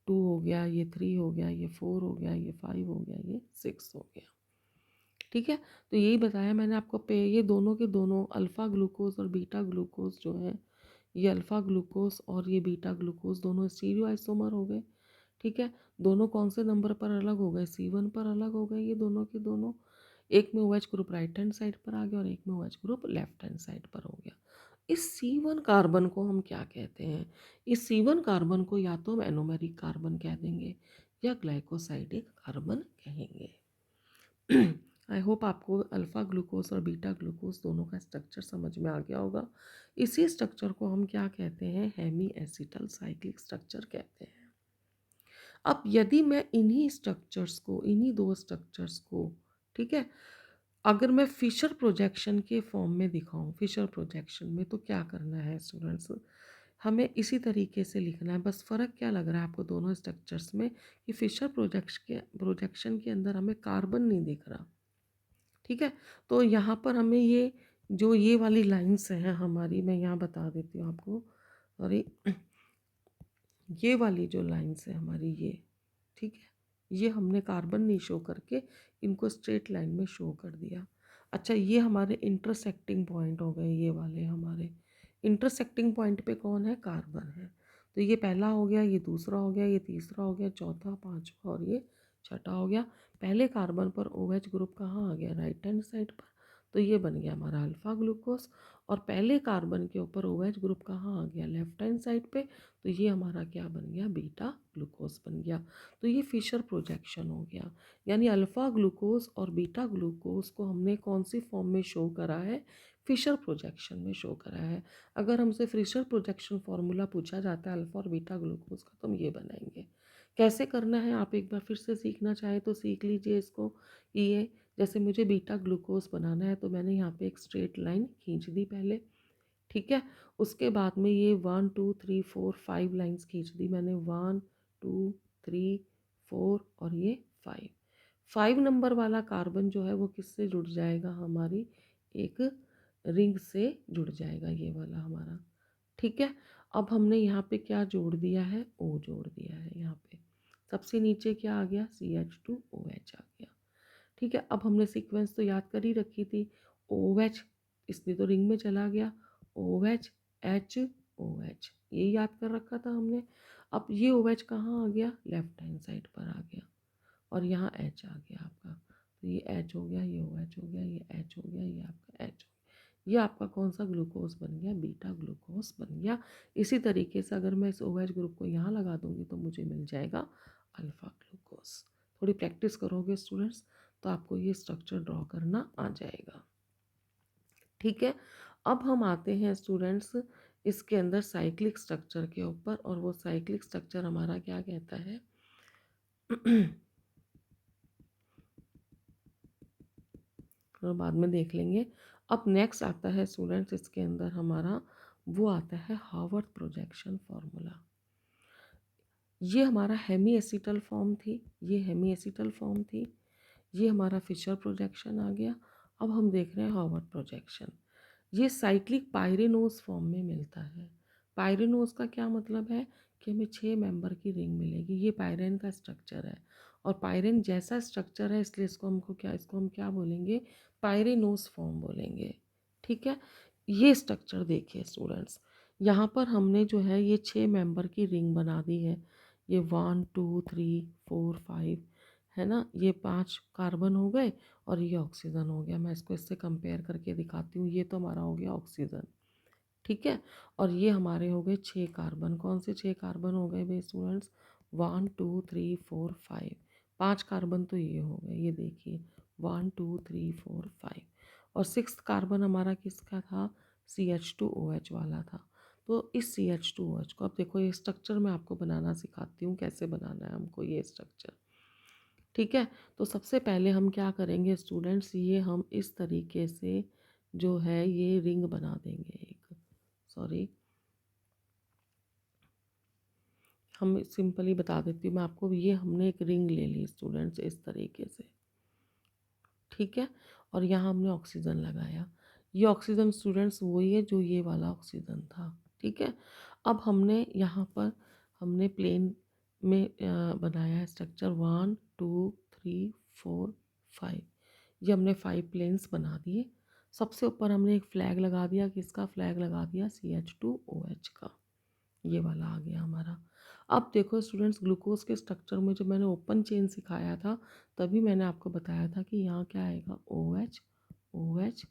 हो गया, ये 3 हो गया, ये 4 हो गया, ये 5 हो गया, ये 6 हो गया, ठीक है। तो यही बताया मैंने आपको पे, ये दोनों के दोनों अल्फ़ा ग्लूकोज और बीटा ग्लूकोज जो है, ये अल्फ़ा ग्लूकोज और ये बीटा ग्लूकोज दोनों स्टीरियो आइसोमर हो गए, ठीक है। दोनों कौन से नंबर पर अलग हो गए, C1 पर अलग हो गए ये दोनों के दोनों। एक में OH group right hand side पर आ गया और एक में OH group left hand side पर हो गया। इस C1 कार्बन को हम क्या कहते हैं? इस C1 कार्बन को या तो हम एनोमेरिक कार्बन कह देंगे या ग्लाइकोसाइडिक कार्बन कहेंगे। आई होप आपको अल्फ़ा ग्लूकोज और बीटा ग्लूकोज दोनों का स्ट्रक्चर समझ में आ गया होगा। इसी स्ट्रक्चर को हम क्या कहते हैं? हेमी एसिटल साइक्लिक स्ट्रक्चर कहते हैं। अब यदि मैं इन्हीं दो स्ट्रक्चर्स को, ठीक है, अगर मैं फिशर प्रोजेक्शन के फॉर्म में दिखाऊं, फिशर प्रोजेक्शन में, तो क्या करना है स्टूडेंट्स? हमें इसी तरीके से लिखना है। बस फ़र्क क्या लग रहा है आपको दोनों स्ट्रक्चर्स में कि फिशर प्रोजेक्शन के अंदर हमें कार्बन नहीं दिख रहा, ठीक है। तो यहाँ पर हमें ये वाली लाइन्स हैं हमारी, मैं यहाँ बता देती हूँ आपको। सॉरी, ये वाली जो लाइन्स है हमारी, ये, ठीक है, ये हमने कार्बन नहीं शो करके इनको स्ट्रेट लाइन में शो कर दिया। अच्छा, ये हमारे इंटरसेक्टिंग पॉइंट हो गए, ये वाले हमारे इंटरसेक्टिंग पॉइंट पे कौन है? कार्बन है। तो ये पहला हो गया, ये दूसरा हो गया, ये तीसरा हो गया, चौथा, पांचवा और ये छठा हो गया। पहले कार्बन पर OH ग्रुप कहाँ आ गया? राइट हैंड साइड पर। तो ये बन गया हमारा अल्फ़ा ग्लूकोज। और पहले कार्बन के ऊपर OH ग्रुप कहाँ आ गया? लेफ्ट हैंड साइड पे। तो ये हमारा क्या बन गया? बीटा ग्लूकोज बन गया। तो ये फिशर प्रोजेक्शन हो गया। यानी अल्फ़ा ग्लूकोज और बीटा ग्लूकोज को हमने कौन सी फॉर्म में शो करा है? फिशर प्रोजेक्शन में शो करा है। अगर हमसे फिशर प्रोजेक्शन फॉर्मूला पूछा जाता है अल्फ़ा और बीटा ग्लूकोज का, तो हम ये बनाएंगे। कैसे करना है आप एक बार फिर से सीखना चाहें तो सीख लीजिए इसको। ये जैसे मुझे बीटा ग्लूकोज बनाना है, तो मैंने यहाँ पे एक स्ट्रेट लाइन खींच दी पहले, ठीक है। उसके बाद में ये 1 2 3 4 5 लाइंस खींच दी मैंने, 1 2 3 4 और ये 5। 5 नंबर वाला कार्बन जो है वो किससे जुड़ जाएगा? हमारी एक रिंग से जुड़ जाएगा, ये वाला हमारा, ठीक है। अब हमने यहाँ पे क्या जोड़ दिया है? O जोड़ दिया है यहाँ पे। सबसे नीचे क्या आ गया? CH2OH आ गया, ठीक है। अब हमने सीक्वेंस तो याद कर ही रखी थी। OH, इसलिए तो रिंग में चला गया। OH H OH, ये याद कर रखा था हमने। अब ये OH कहाँ आ गया? लेफ्ट हैंड साइड पर आ गया। और यहाँ H आ गया आपका। तो ये H हो गया, ये OH हो गया, ये H हो गया, ये आपका H हो गया। ये आपका कौन सा ग्लूकोज बन गया? बीटा ग्लूकोज बन गया। इसी तरीके से अगर मैं इस OH ग्रुप को यहाँ लगा दूंगी तो मुझे मिल जाएगा अल्फ़ा ग्लूकोज। थोड़ी प्रैक्टिस करोगे स्टूडेंट्स तो आपको ये स्ट्रक्चर ड्रॉ करना आ जाएगा, ठीक है। अब हम आते हैं स्टूडेंट्स इसके अंदर साइक्लिक स्ट्रक्चर के ऊपर, और वो साइक्लिक स्ट्रक्चर हमारा क्या कहता है? और बाद में देख लेंगे। अब नेक्स्ट आता है स्टूडेंट्स इसके अंदर हमारा, वो आता है हार्वर्ड प्रोजेक्शन फॉर्मूला। ये हमारा हेमी एसिटल फॉर्म थी, ये हेमी एसिटल फॉर्म थी, ये हमारा फिशर प्रोजेक्शन आ गया। अब हम देख रहे हैं हार्वर्ड प्रोजेक्शन। ये साइक्लिक पायरेनोज फॉर्म में मिलता है। पायरेनोज का क्या मतलब है? कि हमें 6 मेंबर की रिंग मिलेगी। ये पायरेन का स्ट्रक्चर है, और पायरेन जैसा स्ट्रक्चर है, इसलिए इसको हम क्या बोलेंगे? पायरेनोज फॉर्म बोलेंगे, ठीक है। ये स्ट्रक्चर देखिए स्टूडेंट्स, यहाँ पर हमने जो है ये 6 मेंबर की रिंग बना दी है। ये 1 2 3 4 5 है ना, ये 5 कार्बन हो गए और ये ऑक्सीजन हो गया। मैं इसको इससे कंपेयर करके दिखाती हूँ। ये तो हमारा हो गया ऑक्सीजन, ठीक है। और ये हमारे हो गए 6 कार्बन। कौन से 6 कार्बन हो गए भाई स्टूडेंट्स? 1 2 3 4 5। 5 कार्बन तो ये हो गए, ये देखिए 1 2 3 4 5। और 6th कार्बन हमारा किसका था? CH2OH वाला था। तो इस CH2OH को, अब देखो ये स्ट्रक्चर मैं आपको बनाना सिखाती हूँ, कैसे बनाना है हमको ये स्ट्रक्चर, ठीक है। तो सबसे पहले हम क्या करेंगे स्टूडेंट्स, ये हम इस तरीके से जो है ये रिंग बना देंगे एक, सॉरी, हम सिंपली बता देती हूँ मैं आपको। ये हमने एक रिंग ले ली स्टूडेंट्स इस तरीके से, ठीक है। और यहाँ हमने ऑक्सीजन लगाया। ये ऑक्सीजन स्टूडेंट्स वही है जो ये वाला ऑक्सीजन था, ठीक है। अब हमने यहाँ पर हमने प्लेन में बनाया है स्ट्रक्चर 1 2 3 4 5। ये हमने 5 प्लेन्स बना दिए। सबसे ऊपर हमने एक फ्लैग लगा दिया, किसका फ्लैग लगा दिया? CH2OH का, ये वाला आ गया हमारा। अब देखो स्टूडेंट्स, ग्लूकोज के स्ट्रक्चर में जब मैंने ओपन चेन सिखाया था तभी मैंने आपको बताया था कि यहाँ क्या आएगा? OH OH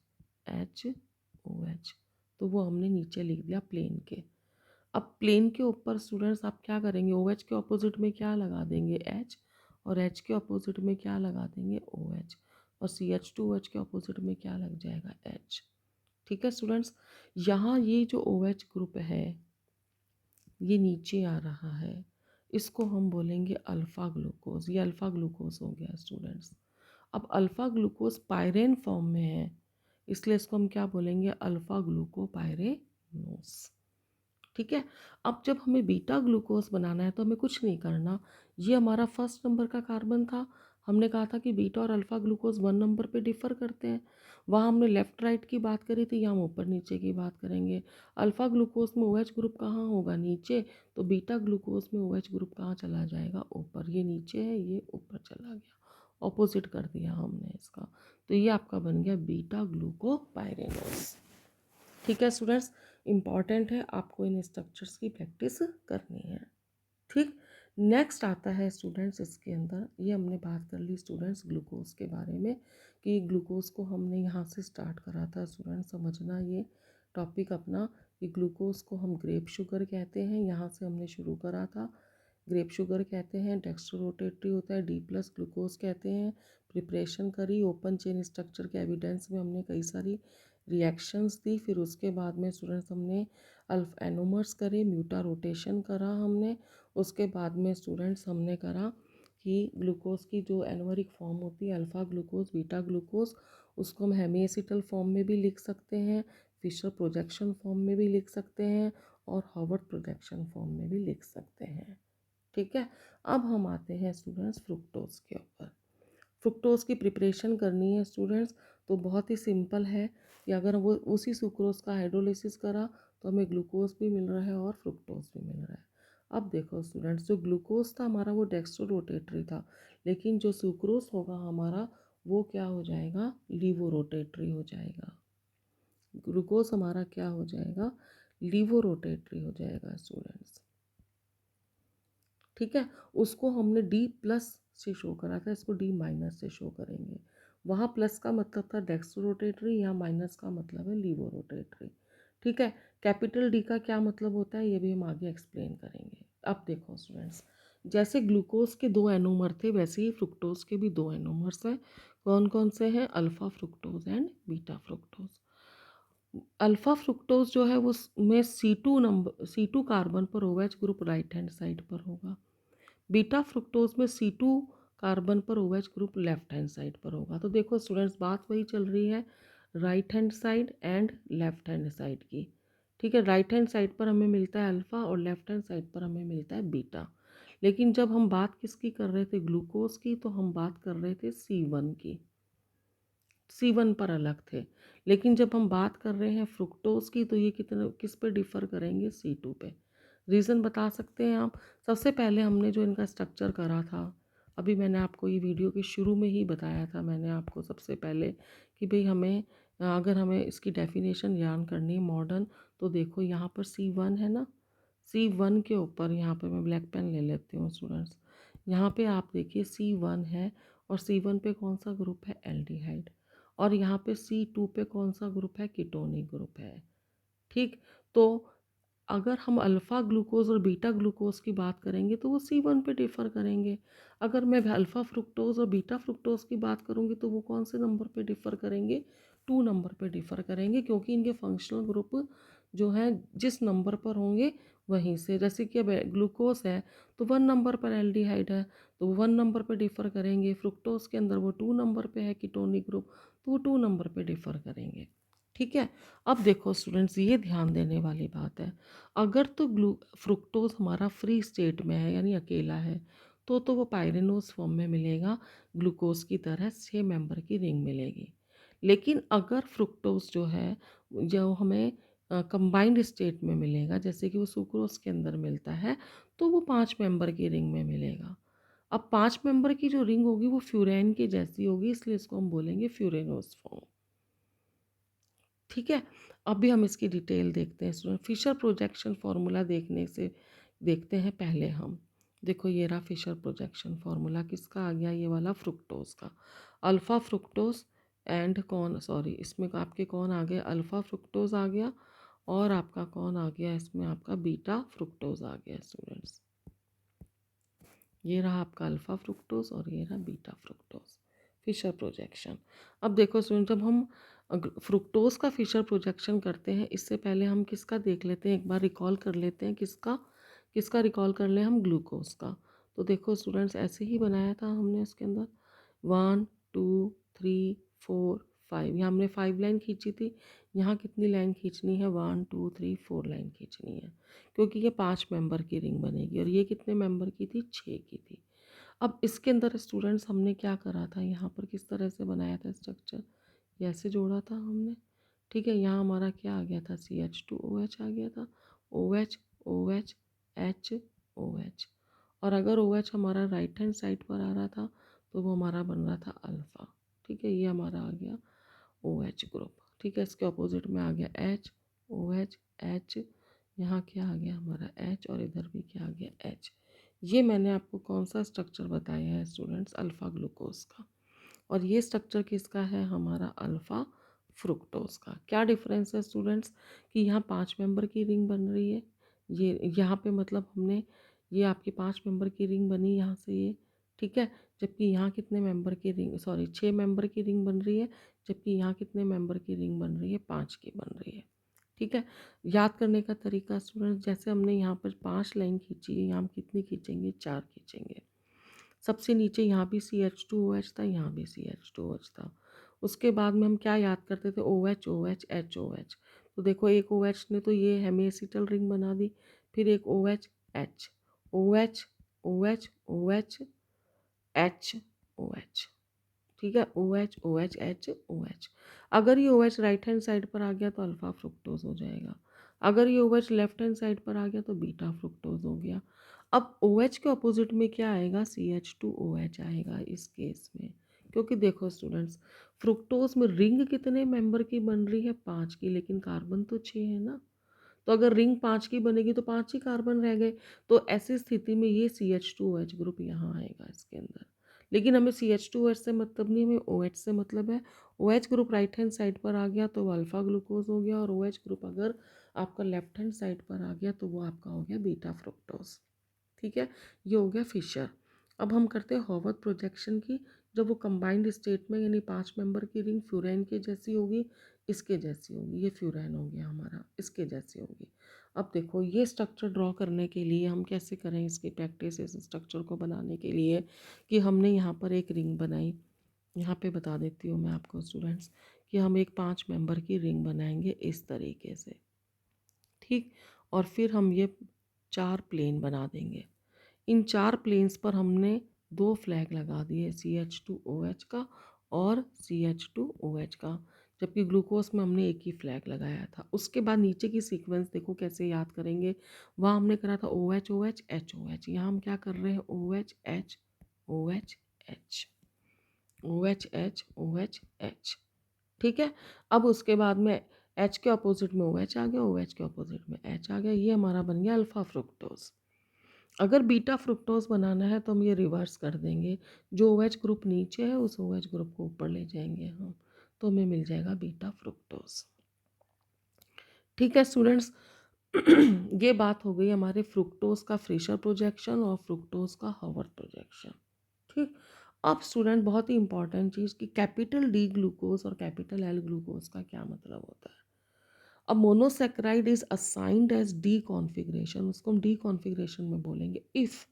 H OH, तो वो हमने नीचे लिख दिया प्लेन के। अब प्लेन के ऊपर स्टूडेंट्स आप क्या करेंगे, ओ एच के ऑपोजिट में क्या लगा देंगे, एच, और एच के ऑपोजिट में क्या लगा देंगे, ओ एच, और सी एच टू एच के ऑपोजिट में क्या लग जाएगा, एच। ठीक है स्टूडेंट्स, यहाँ ये जो ओ एच ग्रुप है ये नीचे आ रहा है, इसको हम बोलेंगे अल्फ़ा ग्लूकोज। ये अल्फ़ा ग्लूकोज हो गया स्टूडेंट्स। अब अल्फ़ा ग्लूकोज पायरेन फॉर्म में है, इसलिए इसको हम क्या बोलेंगे, अल्फ़ा ग्लूकोपायरेनोस। ठीक है। अब जब हमें बीटा ग्लूकोज बनाना है तो हमें कुछ नहीं करना, ये हमारा फर्स्ट नंबर का कार्बन था, हमने कहा था कि बीटा और अल्फ़ा ग्लूकोज 1 नंबर पे डिफ़र करते हैं, वहाँ हमने लेफ़्ट राइट की बात करी थी, यहाँ हम ऊपर नीचे की बात करेंगे। अल्फ़ा ग्लूकोज में ओ एच ग्रुप कहाँ होगा, नीचे, तो बीटा ग्लूकोज में ओ एच ग्रुप कहाँ चला जाएगा, ऊपर। ये नीचे है, ये ऊपर चला गया, ऑपोजिट कर दिया हमने इसका, तो ये आपका बन गया बीटा ग्लूकोपायरेनोस। ठीक है स्टूडेंट्स, इम्पॉर्टेंट है, आपको इन स्ट्रक्चर्स की प्रैक्टिस करनी है। ठीक, नेक्स्ट आता है स्टूडेंट्स इसके अंदर, ये हमने बात कर ली स्टूडेंट्स ग्लूकोज के बारे में, कि ग्लूकोज को हमने यहाँ से स्टार्ट करा था स्टूडेंट्स, समझना ये टॉपिक अपना, कि ग्लूकोज को हम ग्रेप शुगर कहते हैं, यहाँ से हमने शुरू करा था। ग्रेप शुगर कहते हैं, डेक्स्ट्रो रोटेटरी होता है, डी प्लस ग्लूकोज कहते हैं। प्रिपरेशन करी, ओपन चेन स्ट्रक्चर के एविडेंस में हमने कई सारी रिएक्शंस दी, फिर उसके बाद में स्टूडेंट्स हमने अल्फ एनोमर्स करे, म्यूटा रोटेशन करा हमने, उसके बाद में स्टूडेंट्स हमने करा कि ग्लूकोज की जो एनोमरिक फॉर्म होती है अल्फ़ा ग्लूकोज, बीटा ग्लूकोज, उसको हम हेमीएसिटल फॉर्म में भी लिख सकते हैं, फिशर प्रोजेक्शन फॉर्म में भी लिख सकते हैं, और हार्वर्ड प्रोजेक्शन फॉर्म में भी लिख सकते हैं। ठीक है। अब हम आते हैं स्टूडेंट्स फ्रुक्टोज के ऊपर। फ्रुक्टोज की प्रिपरेशन करनी है स्टूडेंट्स, तो बहुत ही सिंपल है कि अगर वो उसी सुक्रोज का हाइड्रोलिसिस करा तो हमें ग्लूकोज भी मिल रहा है और फ्रुक्टोज भी मिल रहा है। अब देखो स्टूडेंट्स, जो ग्लूकोज था हमारा वो डेक्स्ट्रो रोटेटरी था, लेकिन जो सुक्रोज होगा हमारा वो क्या हो जाएगा, लीवो रोटेटरी हो जाएगा। ग्लूकोज हमारा क्या हो जाएगा, लीवो रोटेटरी हो जाएगा स्टूडेंट्स। ठीक है, उसको हमने डी प्लस से शो करा था, इसको डी माइनस से शो करेंगे। वहाँ प्लस का मतलब था डेक्स्ट्रो रोटेटरी, यहाँ माइनस का मतलब है लीवो रोटेटरी। ठीक है, कैपिटल डी का क्या मतलब होता है ये भी हम आगे एक्सप्लेन करेंगे। अब देखो स्टूडेंट्स, जैसे ग्लूकोज के 2 एनोमर थे वैसे ही फ्रुक्टोज के भी 2 एनोमर्स हैं। कौन कौन से हैं, alpha fructose and beta fructose. Alpha fructose जो है वो में C2 कार्बन पर O H group right hand side पर होगा। बीटा फ्रुक्टोज में C2 कार्बन पर O H group left hand side पर होगा। तो देखो स्टूडेंट्स, बात वही चल रही है, right hand side and left hand side की। ठीक है, राइट हैंड साइड पर हमें मिलता है अल्फ़ा और लेफ्ट हैंड साइड पर हमें मिलता है बीटा। लेकिन जब हम बात किसकी कर रहे थे, ग्लूकोज की, तो हम बात कर रहे थे C1 की, C1 पर अलग थे। लेकिन जब हम बात कर रहे हैं फ्रुक्टोज की तो ये कितने किस पे डिफ़र करेंगे, C2 पे। रीज़न बता सकते हैं आप। सबसे पहले हमने जो इनका स्ट्रक्चर करा था, अभी मैंने आपको ये वीडियो के शुरू में ही बताया था मैंने आपको सबसे पहले, कि भाई हमें अगर हमें इसकी डेफिनेशन याद करनी है मॉडर्न, तो देखो यहाँ पर C1 है ना, C1 के ऊपर यहाँ पे मैं ब्लैक पेन ले लेती हूँ स्टूडेंट्स, यहाँ पे आप देखिए C1 है, और C1 पे कौन सा ग्रुप है, एल्डिहाइड, और यहाँ पे C2 पे कौन सा ग्रुप है, कीटोनिक ग्रुप है। ठीक, तो अगर हम अल्फ़ा ग्लूकोज और बीटा ग्लूकोज की बात करेंगे तो वो C1 पे डिफ़र करेंगे। अगर मैं अल्फ़ा फ्रुक्टोज और बीटा फ्रुक्टोज की बात करूँगी तो वो कौन से नंबर पे डिफ़र करेंगे, 2 नंबर पे डिफ़र करेंगे, क्योंकि इनके फंक्शनल ग्रुप जो हैं जिस नंबर पर होंगे वहीं से, जैसे कि अब ग्लूकोज है तो 1 नंबर पर एल्डिहाइड है तो 1 नंबर पे डिफ़र करेंगे, फ्रुक्टोज के अंदर वो 2 नंबर पे है कीटोनिक ग्रुप, तो वो 2 नंबर पे डिफ़र करेंगे। ठीक है। अब देखो स्टूडेंट्स, ये ध्यान देने वाली बात है, अगर तो फ्रुक्टोज हमारा फ्री स्टेट में है यानी अकेला है, तो वो पायरेनोस फॉर्म में मिलेगा, ग्लूकोज की तरह 6 मेंबर की रिंग मिलेगी। लेकिन अगर फ्रुक्टोज जो है जो हमें कंबाइंड स्टेट में मिलेगा, जैसे कि वो सुक्रोज के अंदर मिलता है, तो वो 5 मेंबर की रिंग में मिलेगा। अब 5 मेंबर की जो रिंग होगी वो फ्यूरेन की जैसी होगी, इसलिए इसको हम बोलेंगे फ्यूरेनोस फॉर्म। ठीक है, अभी हम इसकी डिटेल देखते हैं स्टूडेंट। फिशर प्रोजेक्शन फार्मूला देखने से देखते हैं पहले हम। देखो ये रहा फिशर प्रोजेक्शन फार्मूला, किसका आ गया, ये वाला फ्रुक्टोज का। अल्फ़ा फ्रुक्टोज एंड कौन, सॉरी इसमें आपके कौन आ गए, अल्फ़ा फ्रुक्टोज आ गया, और आपका कौन आ गया इसमें, आपका बीटा फ्रुक्टोज आ गया स्टूडेंट्स। ये रहा आपका अल्फ़ा फ्रुक्टोज और ये रहा बीटा फ्रुक्टोज। Fisher projection. अब देखो स्टूडेंट, जब हम फ्रुक्टोज का फिशर प्रोजेक्शन करते हैं, इससे पहले हम किसका देख लेते हैं, एक बार रिकॉल कर लेते हैं। किसका किसका रिकॉल कर लें हम, ग्लूकोज का। तो देखो स्टूडेंट्स, ऐसे ही बनाया था हमने उसके अंदर 1 2 3 4 5, यहाँ हमने 5 लाइन खींची थी। यहाँ कितनी लाइन खींचनी है, 1 2 3 4 लाइन खींचनी है, क्योंकि ये 5 मेंबर की रिंग बनेगी। और ये कितने मेंबर की थी, 6 की थी। अब इसके अंदर स्टूडेंट्स हमने क्या करा था, यहाँ पर किस तरह से बनाया था स्ट्रक्चर, ये ऐसे जोड़ा था हमने। ठीक है, यहाँ हमारा क्या आ गया था, CH2OH आ गया था, OH OH H OH। और अगर OH हमारा राइट हैंड साइड पर आ रहा था तो वो हमारा बन रहा था अल्फ़ा। ठीक है, ये हमारा आ गया OH ग्रुप। ठीक है, इसके अपोजिट में आ गया H OH H, यहाँ क्या आ गया हमारा H, और इधर भी क्या आ गया H। ये मैंने आपको कौन सा स्ट्रक्चर बताया है स्टूडेंट्स, अल्फ़ा ग्लूकोज का। और ये स्ट्रक्चर किसका है, हमारा अल्फ़ा फ्रुक्टोज का। क्या डिफरेंस है स्टूडेंट्स, कि यहाँ 5 मेंबर की रिंग बन रही है, ये यहाँ पे मतलब हमने, ये आपकी 5 मेंबर की रिंग बनी यहाँ से ये। ठीक है, जबकि यहाँ कितने मेंबर की रिंग, सॉरी 6 मेंबर की रिंग बन रही है, जबकि यहाँ कितने मेंबर की रिंग बन रही है, 5 की बन रही है। ठीक है, याद करने का तरीका स्टूडेंट्स, जैसे हमने यहाँ पर 5 लाइन खींची है, यहाँ हम कितनी खींचेंगे, 4 खींचेंगे। सबसे नीचे यहाँ भी CH2OH था, यहाँ भी CH2OH था। उसके बाद में हम क्या याद करते थे, OH OH H OH। तो देखो एक OH ने तो ये हेमीएसिटल रिंग बना दी, फिर एक OH H OH OH OH H OH। ठीक है, OH OH H OH। अगर ये OH राइट हैंड साइड पर आ गया तो अल्फ़ा फ्रुक्टोज हो जाएगा, अगर ये OH लेफ्ट हैंड साइड पर आ गया तो बीटा फ्रुक्टोज हो गया। अब OH के अपोजिट में क्या आएगा, CH2OH आएगा इस केस में। क्योंकि देखो स्टूडेंट्स, फ्रुक्टोज में रिंग कितने मेंबर की बन रही है, 5 की, लेकिन कार्बन तो 6 है ना। तो अगर रिंग 5 की बनेगी तो 5 ही कार्बन रह गए। तो ऐसी स्थिति में ये CH2OH ग्रुप यहाँ आएगा इसके अंदर। लेकिन हमें CH2OH से मतलब नहीं, हमें OH से मतलब है। OH group right hand side पर आ गया तो वो अल्फ़ा ग्लूकोज हो गया, और OH ग्रुप अगर आपका लेफ्ट हैंड साइड पर आ गया तो वो आपका हो गया बीटा फ्रुक्टोज। ठीक है, ये हो गया फिशर। अब हम करते हैं हॉवर्थ प्रोजेक्शन की। जब वो कंबाइंड स्टेट में, यानी 5 मेंबर की रिंग फ्यूरैन के जैसी होगी, इसके जैसी होगी, ये फ्यूरैन हो गया हमारा, इसके जैसी होगी। अब देखो ये स्ट्रक्चर ड्रॉ करने के लिए हम कैसे करें इसकी प्रैक्टिस, इस स्ट्रक्चर को बनाने के लिए, कि हमने यहाँ पर एक रिंग बनाई। यहाँ पे बता देती हूँ मैं आपको स्टूडेंट्स, कि हम एक 5 मेंबर की रिंग बनाएंगे इस तरीके से। ठीक, और फिर हम ये 4 प्लेन बना देंगे। इन 4 प्लेन्स पर हमने 2 फ्लैग लगा दिए, CH2OH का और CH2OH का, जबकि ग्लूकोज में हमने एक ही फ्लैग लगाया था। उसके बाद नीचे की सीक्वेंस देखो कैसे याद करेंगे। वहाँ हमने करा था OH OH H OH, यहाँ हम क्या कर रहे हैं, OH H OH H OH H OH H। ठीक है, अब उसके बाद में H के अपोजिट में OH आ गया, OH के अपोजिट में H आ गया, ये हमारा बन गया अल्फ़ा फ्रुक्टोज। अगर बीटा फ्रुक्टोज बनाना है तो हम ये रिवर्स कर देंगे, जो OH ग्रुप नीचे है उस OH ग्रुप को ऊपर ले जाएंगे हम, तो हमें मिल जाएगा बीटा फ्रुक्टोज। ठीक है स्टूडेंट्स, ये बात हो गई हमारे फ्रुक्टोज का फ्रेशर प्रोजेक्शन और फ्रुक्टोज का हॉवर्थ प्रोजेक्शन। ठीक, अब स्टूडेंट बहुत ही इंपॉर्टेंट चीज़, कि कैपिटल D ग्लूकोज और कैपिटल L ग्लूकोज का क्या मतलब होता है। अब monosaccharide is assigned as D configuration, उसको हम डी कॉन्फ़िगरेशन में बोलेंगे if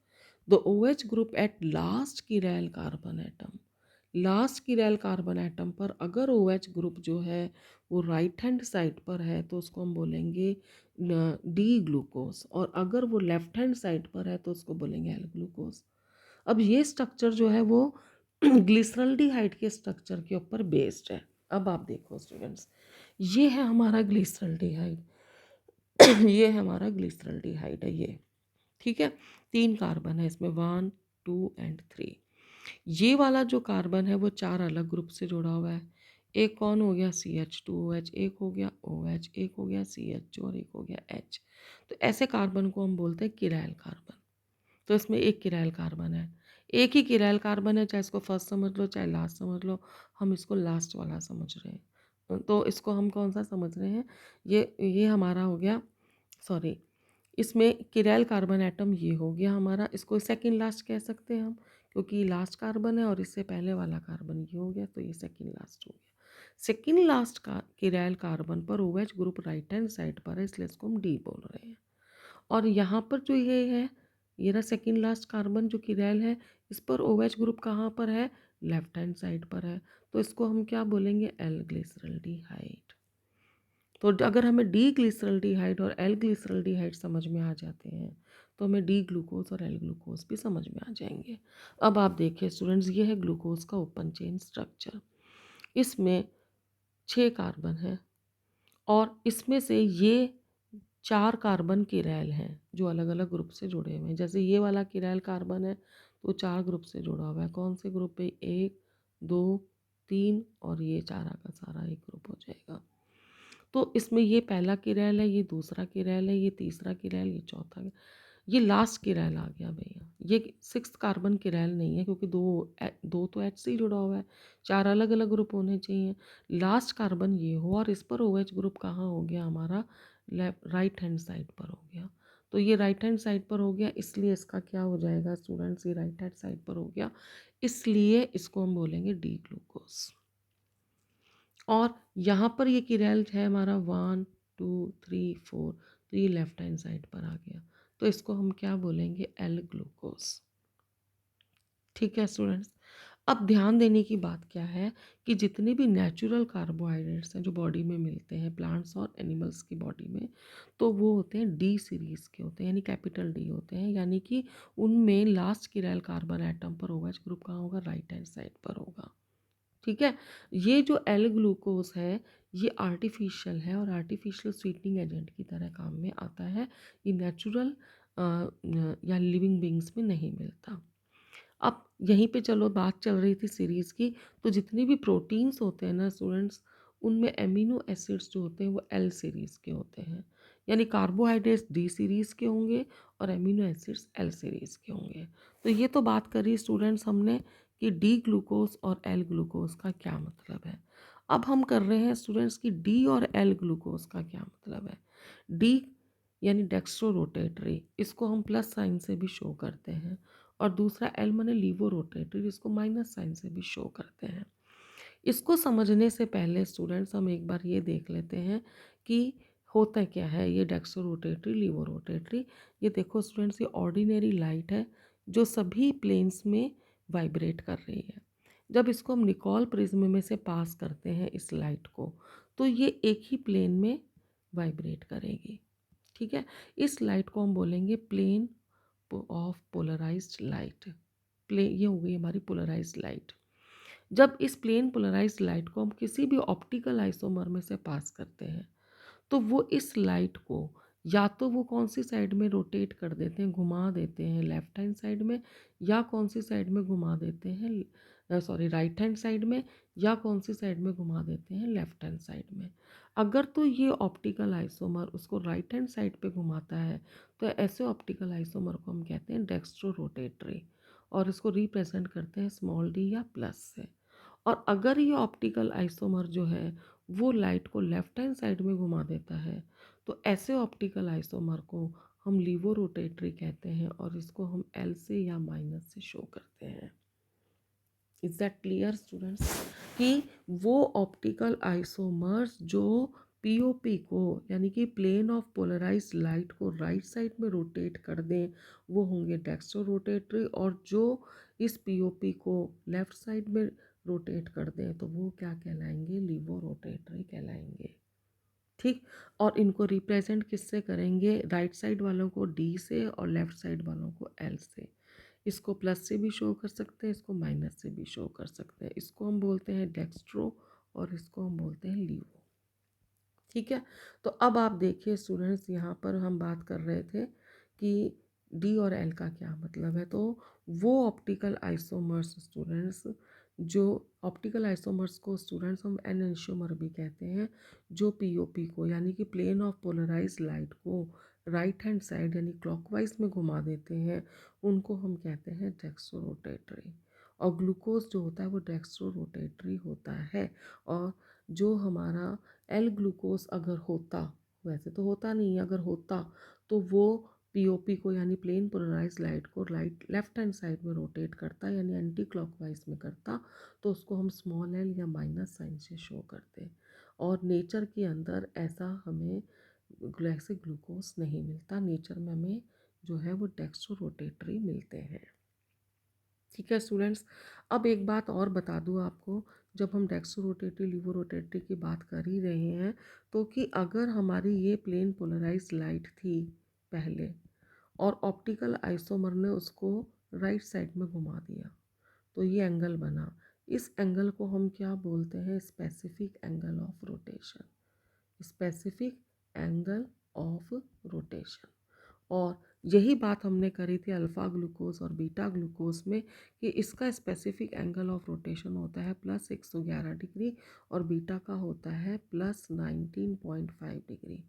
the OH group at last chiral carbon atom, last chiral carbon atom पर अगर OH ग्रुप जो है वो राइट हैंड साइड पर है तो उसको हम बोलेंगे डी ग्लूकोज, और अगर वो लेफ्ट हैंड साइड पर है तो उसको बोलेंगे एल ग्लूकोज। अब ये स्ट्रक्चर जो है वो ग्लिसरल्डिहाइड के स्ट्रक्चर के ऊपर बेस्ड है। अब आप देखो स्टूडेंट्स, ये है हमारा ग्लिसरल्डिहाइड, ये है हमारा ग्लिसरल्डिहाइड है ये। ठीक है, 3 कार्बन है इसमें, 1 2 एंड 3। ये वाला जो कार्बन है वो 4 अलग ग्रुप से जुड़ा हुआ है। एक कौन हो गया, CH2OH, एक हो गया OH, एक हो गया CH और एक हो गया H। तो ऐसे कार्बन को हम बोलते हैं किरैल कार्बन। तो इसमें एक किरैल कार्बन है, एक ही किरैल कार्बन है, चाहे इसको फर्स्ट समझ लो चाहे लास्ट समझ लो, हम इसको लास्ट वाला समझ रहे हैं। तो इसको हम कौन सा समझ रहे हैं, ये हमारा हो गया, सॉरी, इसमें किरैल कार्बन एटम ये हो गया हमारा, इसको सेकंड लास्ट कह सकते हैं हम, क्योंकि लास्ट कार्बन है और इससे पहले वाला कार्बन ये हो गया, तो ये सेकंड लास्ट हो गया। सेकंड लास्ट का किरैल कार्बन पर OH group right hand side पर है, इसलिए इसको हम डी बोल रहे हैं। और यहाँ पर जो ये है, ये रहा सेकंड लास्ट कार्बन जो किरैल है, इस पर OH ग्रुप कहाँ पर है, लेफ्ट हैंड साइड पर है, तो इसको हम क्या बोलेंगे, एल ग्लिसरल्डिहाइड। तो अगर हमें डी ग्लिसरल्डिहाइड और एल ग्लिसरल्डिहाइड समझ में आ जाते हैं, तो हमें डी ग्लूकोज और एल ग्लूकोज भी समझ में आ जाएंगे। अब आप देखिए स्टूडेंट्स, ये है ग्लूकोज का ओपन चेन स्ट्रक्चर। इसमें 6 कार्बन है और इसमें से ये 4 कार्बन किरैल हैं जो अलग अलग ग्रुप से जुड़े हुए हैं। जैसे ये वाला किरैल कार्बन है तो 4 ग्रुप से जुड़ा हुआ है। कौन से ग्रुप पे, 1 2 3, और ये चारा का सारा एक ग्रुप हो जाएगा। तो इसमें ये पहला किरैल है, ये दूसरा किरैल है, ये तीसरा किरैल, ये चौथा, ये लास्ट किरैल आ गया भैया। ये 6th कार्बन किरैल नहीं है, क्योंकि दो तो H से ही जुड़ा हुआ है, 4 अलग अलग ग्रुप होने चाहिए। लास्ट कार्बन ये हो और इस पर OH ग्रुप कहाँ हो गया हमारा, राइट हैंड साइड पर हो गया। तो ये राइट हैंड साइड पर हो गया, इसलिए इसका क्या हो जाएगा स्टूडेंट्स, ये राइट हैंड साइड पर हो गया, इसलिए इसको हम बोलेंगे डी ग्लूकोज। और यहाँ पर ये किरैल है हमारा 1 2 3 4, तो ये लेफ्ट हैंड साइड पर आ गया, तो इसको हम क्या बोलेंगे, एल ग्लूकोज। ठीक है स्टूडेंट्स। अब ध्यान देने की बात क्या है कि जितने भी नेचुरल कार्बोहाइड्रेट्स हैं जो बॉडी में मिलते हैं, प्लांट्स और एनिमल्स की बॉडी में, तो वो होते हैं डी सीरीज़ के होते हैं, यानी कैपिटल डी होते हैं, यानी कि उनमें लास्ट किरैल कार्बन एटम पर OH ग्रुप कहाँ होगा, राइट हैंड साइड पर होगा। ठीक है। ये जो एल ग्लूकोज है ये आर्टिफिशियल है और आर्टिफिशियल स्वीटनिंग एजेंट की तरह काम में आता है। ये नेचुरल या लिविंग बींग्स में नहीं मिलता। अब यहीं पे चलो बात चल रही थी सीरीज़ की, तो जितने भी प्रोटीन्स होते हैं ना स्टूडेंट्स, उनमें एमिनो एसिड्स जो होते हैं वो एल सीरीज़ के होते हैं, यानी कार्बोहाइड्रेट्स डी सीरीज़ के होंगे और एमिनो एसिड्स एल सीरीज़ के होंगे। तो ये तो बात करी स्टूडेंट्स हमने कि डी ग्लूकोज और एल ग्लूकोज का क्या मतलब है। अब हम कर रहे हैं स्टूडेंट्स की डी और एल ग्लूकोज का क्या मतलब है। डी यानी डेक्स्ट्रो रोटेटरी, इसको हम प्लस साइन से भी शो करते हैं, और दूसरा एल माने लीवो रोटेटरी, जिसको माइनस साइन से भी शो करते हैं। इसको समझने से पहले स्टूडेंट्स हम एक बार ये देख लेते हैं कि होता क्या है ये डेक्स्ट्रो रोटेटरी, लीवो रोटेटरी। ये देखो स्टूडेंट्स, ये ऑर्डिनरी लाइट है जो सभी प्लेन्स में वाइब्रेट कर रही है। जब इसको हम निकोल प्रिज्म में से पास करते हैं इस लाइट को, तो ये एक ही प्लेन में वाइब्रेट करेगी। ठीक है। इस लाइट को हम बोलेंगे प्लेन ऑफ पोलराइज्ड लाइट। ये हो गई हमारी पोलराइज्ड लाइट। जब इस प्लेन पोलराइज्ड लाइट को हम किसी भी ऑप्टिकल आइसोमर में से पास करते हैं, तो वो इस लाइट को या तो वो कौन सी साइड में रोटेट कर देते हैं, घुमा देते हैं लेफ्ट हैंड साइड में, या कौन सी साइड में घुमा देते हैं, सॉरी, राइट हैंड साइड में, या कौन सी साइड में घुमा देते हैं, लेफ्ट हैंड साइड में। अगर तो ये ऑप्टिकल आइसोमर उसको राइट हैंड साइड पे घुमाता है, तो ऐसे ऑप्टिकल आइसोमर को हम कहते हैं डेक्स्ट्रो रोटेटरी, और इसको रिप्रेजेंट करते हैं स्मॉल डी या प्लस से। और अगर ये ऑप्टिकल आइसोमर जो है वो लाइट को लेफ्ट हैंड साइड में घुमा देता है, तो ऐसे ऑप्टिकल आइसोमर को हम लीवो रोटेटरी कहते हैं, और इसको हम एल से या माइनस से शो करते हैं। इज दैट क्लियर स्टूडेंट्स, कि वो ऑप्टिकल आइसोमर्स जो पीओपी को, यानी कि प्लेन ऑफ पोलराइज्ड लाइट को राइट साइड में रोटेट कर दें, वो होंगे डेक्स्ट्रो रोटेटरी, और जो इस पीओपी को लेफ्ट साइड में रोटेट कर दें तो वो क्या कहलाएंगे, लीवो रोटेटरी कहलाएंगे। ठीक। और इनको रिप्रेजेंट किससे करेंगे, राइट साइड वालों को डी से और लेफ्ट साइड वालों को एल से। इसको प्लस से भी शो कर सकते हैं, इसको माइनस से भी शो कर सकते हैं। इसको हम बोलते हैं डेक्स्ट्रो और इसको हम बोलते हैं लीवो। ठीक है। तो अब आप देखिए स्टूडेंट्स, यहाँ पर हम बात कर रहे थे कि डी और एल का क्या मतलब है। तो वो ऑप्टिकल आइसोमर्स स्टूडेंट्स, जो ऑप्टिकल आइसोमर्स को स्टूडेंट्स हम एनेंशियोमर भी कहते हैं, जो पीओपी को, यानी कि प्लेन ऑफ पोलराइज्ड लाइट को राइट हैंड साइड यानी क्लॉकवाइज में घुमा देते हैं, उनको हम कहते हैं डेक्स्ट्रो रोटेटरी। और ग्लूकोज जो होता है वो डेक्स्ट्रो रोटेटरी होता है। और जो हमारा एल ग्लूकोज अगर होता, वैसे तो होता नहीं है, अगर होता तो वो पीओपी को यानी प्लेन पोलराइज लाइट को राइट लेफ्ट हैंड साइड में रोटेट करता यानी एंटी क्लॉकवाइज में करता, तो उसको हम स्मॉल एल या माइनस साइन से शो करते। और नेचर के अंदर ऐसा हमें ऐसे ग्लूकोज नहीं मिलता, नेचर में हमें जो है वो डेक्स्ट्रो रोटेटरी मिलते हैं। ठीक है स्टूडेंट्स, अब एक बात और बता दूँ आपको, जब हम डेक्स्ट्रो रोटेटरी लिवो रोटेटरी की बात कर ही रहे हैं, तो कि अगर हमारी ये प्लेन पोलराइज लाइट थी पहले और ऑप्टिकल आइसोमर ने उसको राइट साइड में घुमा दिया, तो ये एंगल बना। इस एंगल को हम क्या बोलते हैं? Specific angle of rotation. Specific angle of rotation. और यही बात हमने करी थी अल्फ़ा ग्लूकोज और बीटा ग्लूकोज में कि इसका स्पेसिफिक एंगल ऑफ रोटेशन होता है प्लस 111 डिग्री और बीटा का होता है प्लस 19.5 डिग्री।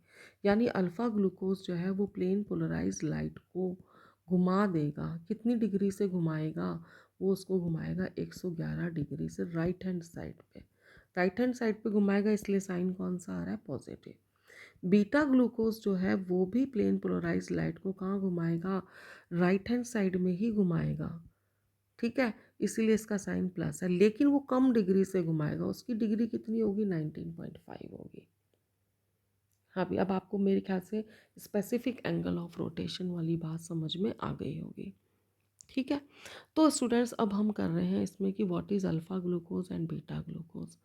यानी अल्फ़ा ग्लूकोज जो है वो प्लेन पोलराइज लाइट को घुमा देगा। कितनी डिग्री से घुमाएगा? वो उसको घुमाएगा 111 डिग्री से राइट हैंड साइड पे। राइट हैंड साइड पे घुमाएगा, इसलिए साइन कौन सा आ रहा है? पॉजिटिव। बीटा ग्लूकोज जो है वो भी प्लेन पोलराइज लाइट को कहाँ घुमाएगा? राइट हैंड साइड में ही घुमाएगा। ठीक है, इसीलिए इसका साइन प्लस है, लेकिन वो कम डिग्री से घुमाएगा। उसकी डिग्री कितनी होगी? 19.5 होगी। हाँ भी, अब आपको मेरे ख्याल से स्पेसिफिक एंगल ऑफ रोटेशन वाली बात समझ में आ गई होगी। ठीक है, तो स्टूडेंट्स अब हम कर रहे हैं इसमें कि what is alpha glucose and beta glucose.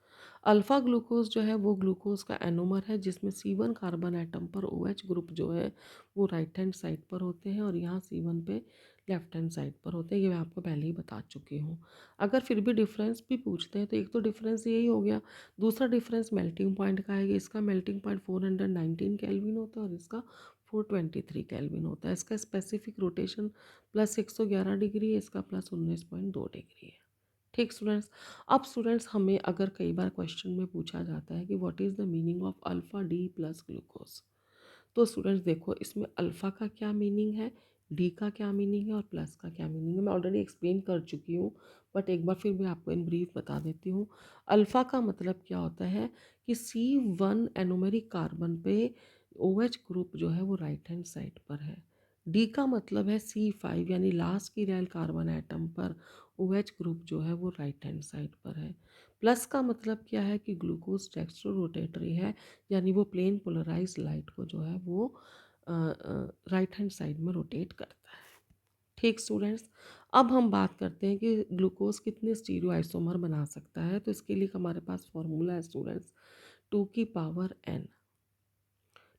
Alpha glucose जो है वो ग्लूकोज का एनोमर है, जिसमें C1 कार्बन एटम पर OH ग्रुप जो है वो राइट हैंड साइड पर होते हैं और यहाँ C1 पे लेफ्ट हैंड साइड पर होते हैं। ये मैं आपको पहले ही बता चुकी हूँ। अगर फिर भी डिफरेंस भी पूछते हैं तो एक तो डिफरेंस यही हो गया, दूसरा डिफरेंस मेल्टिंग पॉइंट का है कि इसका मेल्टिंग पॉइंट 419 केल्विन होता है और इसका 423 केल्विन होता है। इसका स्पेसिफिक रोटेशन प्लस 111 डिग्री है, इसका प्लस 19.2 डिग्री है। ठीक स्टूडेंट्स, अब स्टूडेंट्स हमें अगर कई बार क्वेश्चन में पूछा जाता है कि what is the meaning of alpha D plus glucose, तो स्टूडेंट्स देखो इसमें अल्फ़ा का क्या मीनिंग है, डी का क्या मीनिंग है और प्लस का क्या मीनिंग है, मैं ऑलरेडी एक्सप्लेन कर चुकी हूँ, बट एक बार फिर भी आपको इन ब्रीफ बता देती हूँ। अल्फ़ा का मतलब क्या होता है कि C1 एनोमेरिक कार्बन पे OH ग्रुप जो है वो राइट हैंड साइड पर है। डी का मतलब है C5 यानी लास्ट की रेल कार्बन एटम पर OH ग्रुप जो है वो राइट हैंड साइड पर है। प्लस का मतलब क्या है कि ग्लूकोज डेक्स्ट्रो रोटेटरी है, यानी वो प्लेन पोलराइज लाइट को जो है वो राइट हैंड साइड में रोटेट करता है। ठीक स्टूडेंट्स, अब हम बात करते हैं कि ग्लूकोज कितने स्टीरियो आइसोमर बना सकता है। तो इसके लिए हमारे पास फॉर्मूला है स्टूडेंट्स, 2 की पावर n।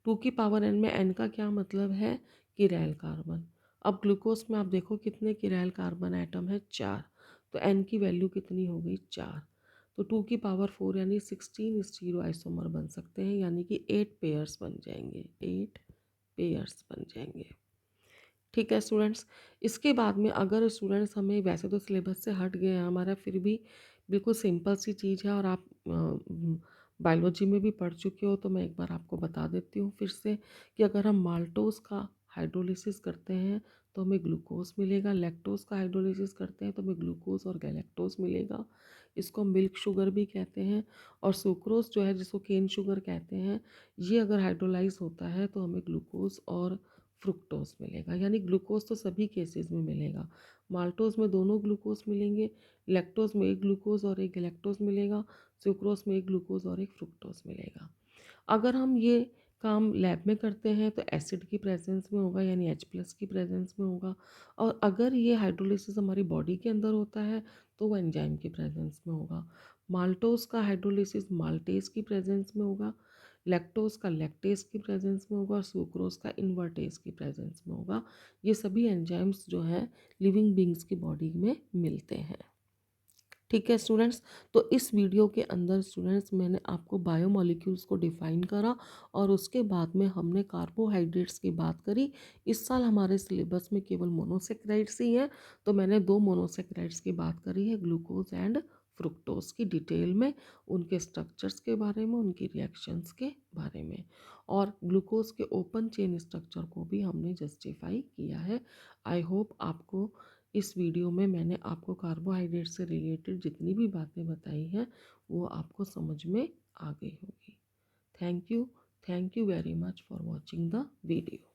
2 की पावर n में n का क्या मतलब है? किरैल कार्बन। अब ग्लूकोज में आप देखो कितने किरैल कार्बन एटम है? 4। तो n की वैल्यू कितनी हो गई? 4। तो 2 की पावर 4 यानी 16 स्टीरियो आइसोमर बन सकते हैं, यानी कि 8 पेयर्स बन जाएंगे। 8 पेयर्स बन जाएंगे। ठीक है स्टूडेंट्स, इसके बाद में अगर स्टूडेंट्स हमें, वैसे तो सिलेबस से हट गए हैं हमारा, फिर भी बिल्कुल सिंपल सी चीज़ है और आप बायोलॉजी में भी पढ़ चुके हो, तो मैं एक बार आपको बता देती हूँ फिर से कि अगर हम माल्टोस का हाइड्रोलिसिस करते हैं तो हमें ग्लूकोज मिलेगा, लैक्टोज का हाइड्रोलिसिस करते हैं तो हमें ग्लूकोज और गैलेक्टोज मिलेगा। इसको हम मिल्क शुगर भी कहते हैं। और सुक्रोज जो है जिसको केन शुगर कहते हैं, ये अगर हाइड्रोलाइज होता है तो हमें ग्लूकोज और फ्रुक्टोज मिलेगा। यानी ग्लूकोज तो सभी केसेस में मिलेगा, माल्टोज में दोनों ग्लूकोज मिलेंगे, लैक्टोज में एक ग्लूकोज और एक गैलेक्टोज मिलेगा, सुक्रोज में एक ग्लूकोज और एक फ्रुक्टोज मिलेगा। अगर हम ये काम लैब में करते हैं तो एसिड की प्रेजेंस में होगा, यानी H+ की प्रेजेंस में होगा। और अगर ये हाइड्रोलिसिस हमारी बॉडी के अंदर होता है तो वो एंजाइम की प्रेजेंस में होगा। माल्टोज का हाइड्रोलिसिस माल्टेज की प्रेजेंस में होगा, लैक्टोज का लैक्टेज की प्रेजेंस में होगा और सुक्रोज का इन्वर्टेज की प्रेजेंस में होगा। ये सभी एंजाइम्स जो हैं लिविंग बींग्स की बॉडी में मिलते हैं। ठीक है स्टूडेंट्स, तो इस वीडियो के अंदर स्टूडेंट्स मैंने आपको बायोमोलिक्यूल्स को डिफ़ाइन करा और उसके बाद में हमने कार्बोहाइड्रेट्स की बात करी। इस साल हमारे सिलेबस में केवल मोनोसेक्राइड्स ही हैं, तो मैंने 2 मोनोसेक्राइड्स की बात करी है, ग्लूकोज एंड फ्रुक्टोज की डिटेल में, उनके स्ट्रक्चर्स के बारे में, उनकी रिएक्शंस के बारे में, और ग्लूकोज के ओपन चेन स्ट्रक्चर को भी हमने जस्टिफाई किया है। आई होप आपको इस वीडियो में मैंने आपको कार्बोहाइड्रेट से रिलेटेड जितनी भी बातें बताई हैं वो आपको समझ में आ गई होगी। Thank you very much for watching the video.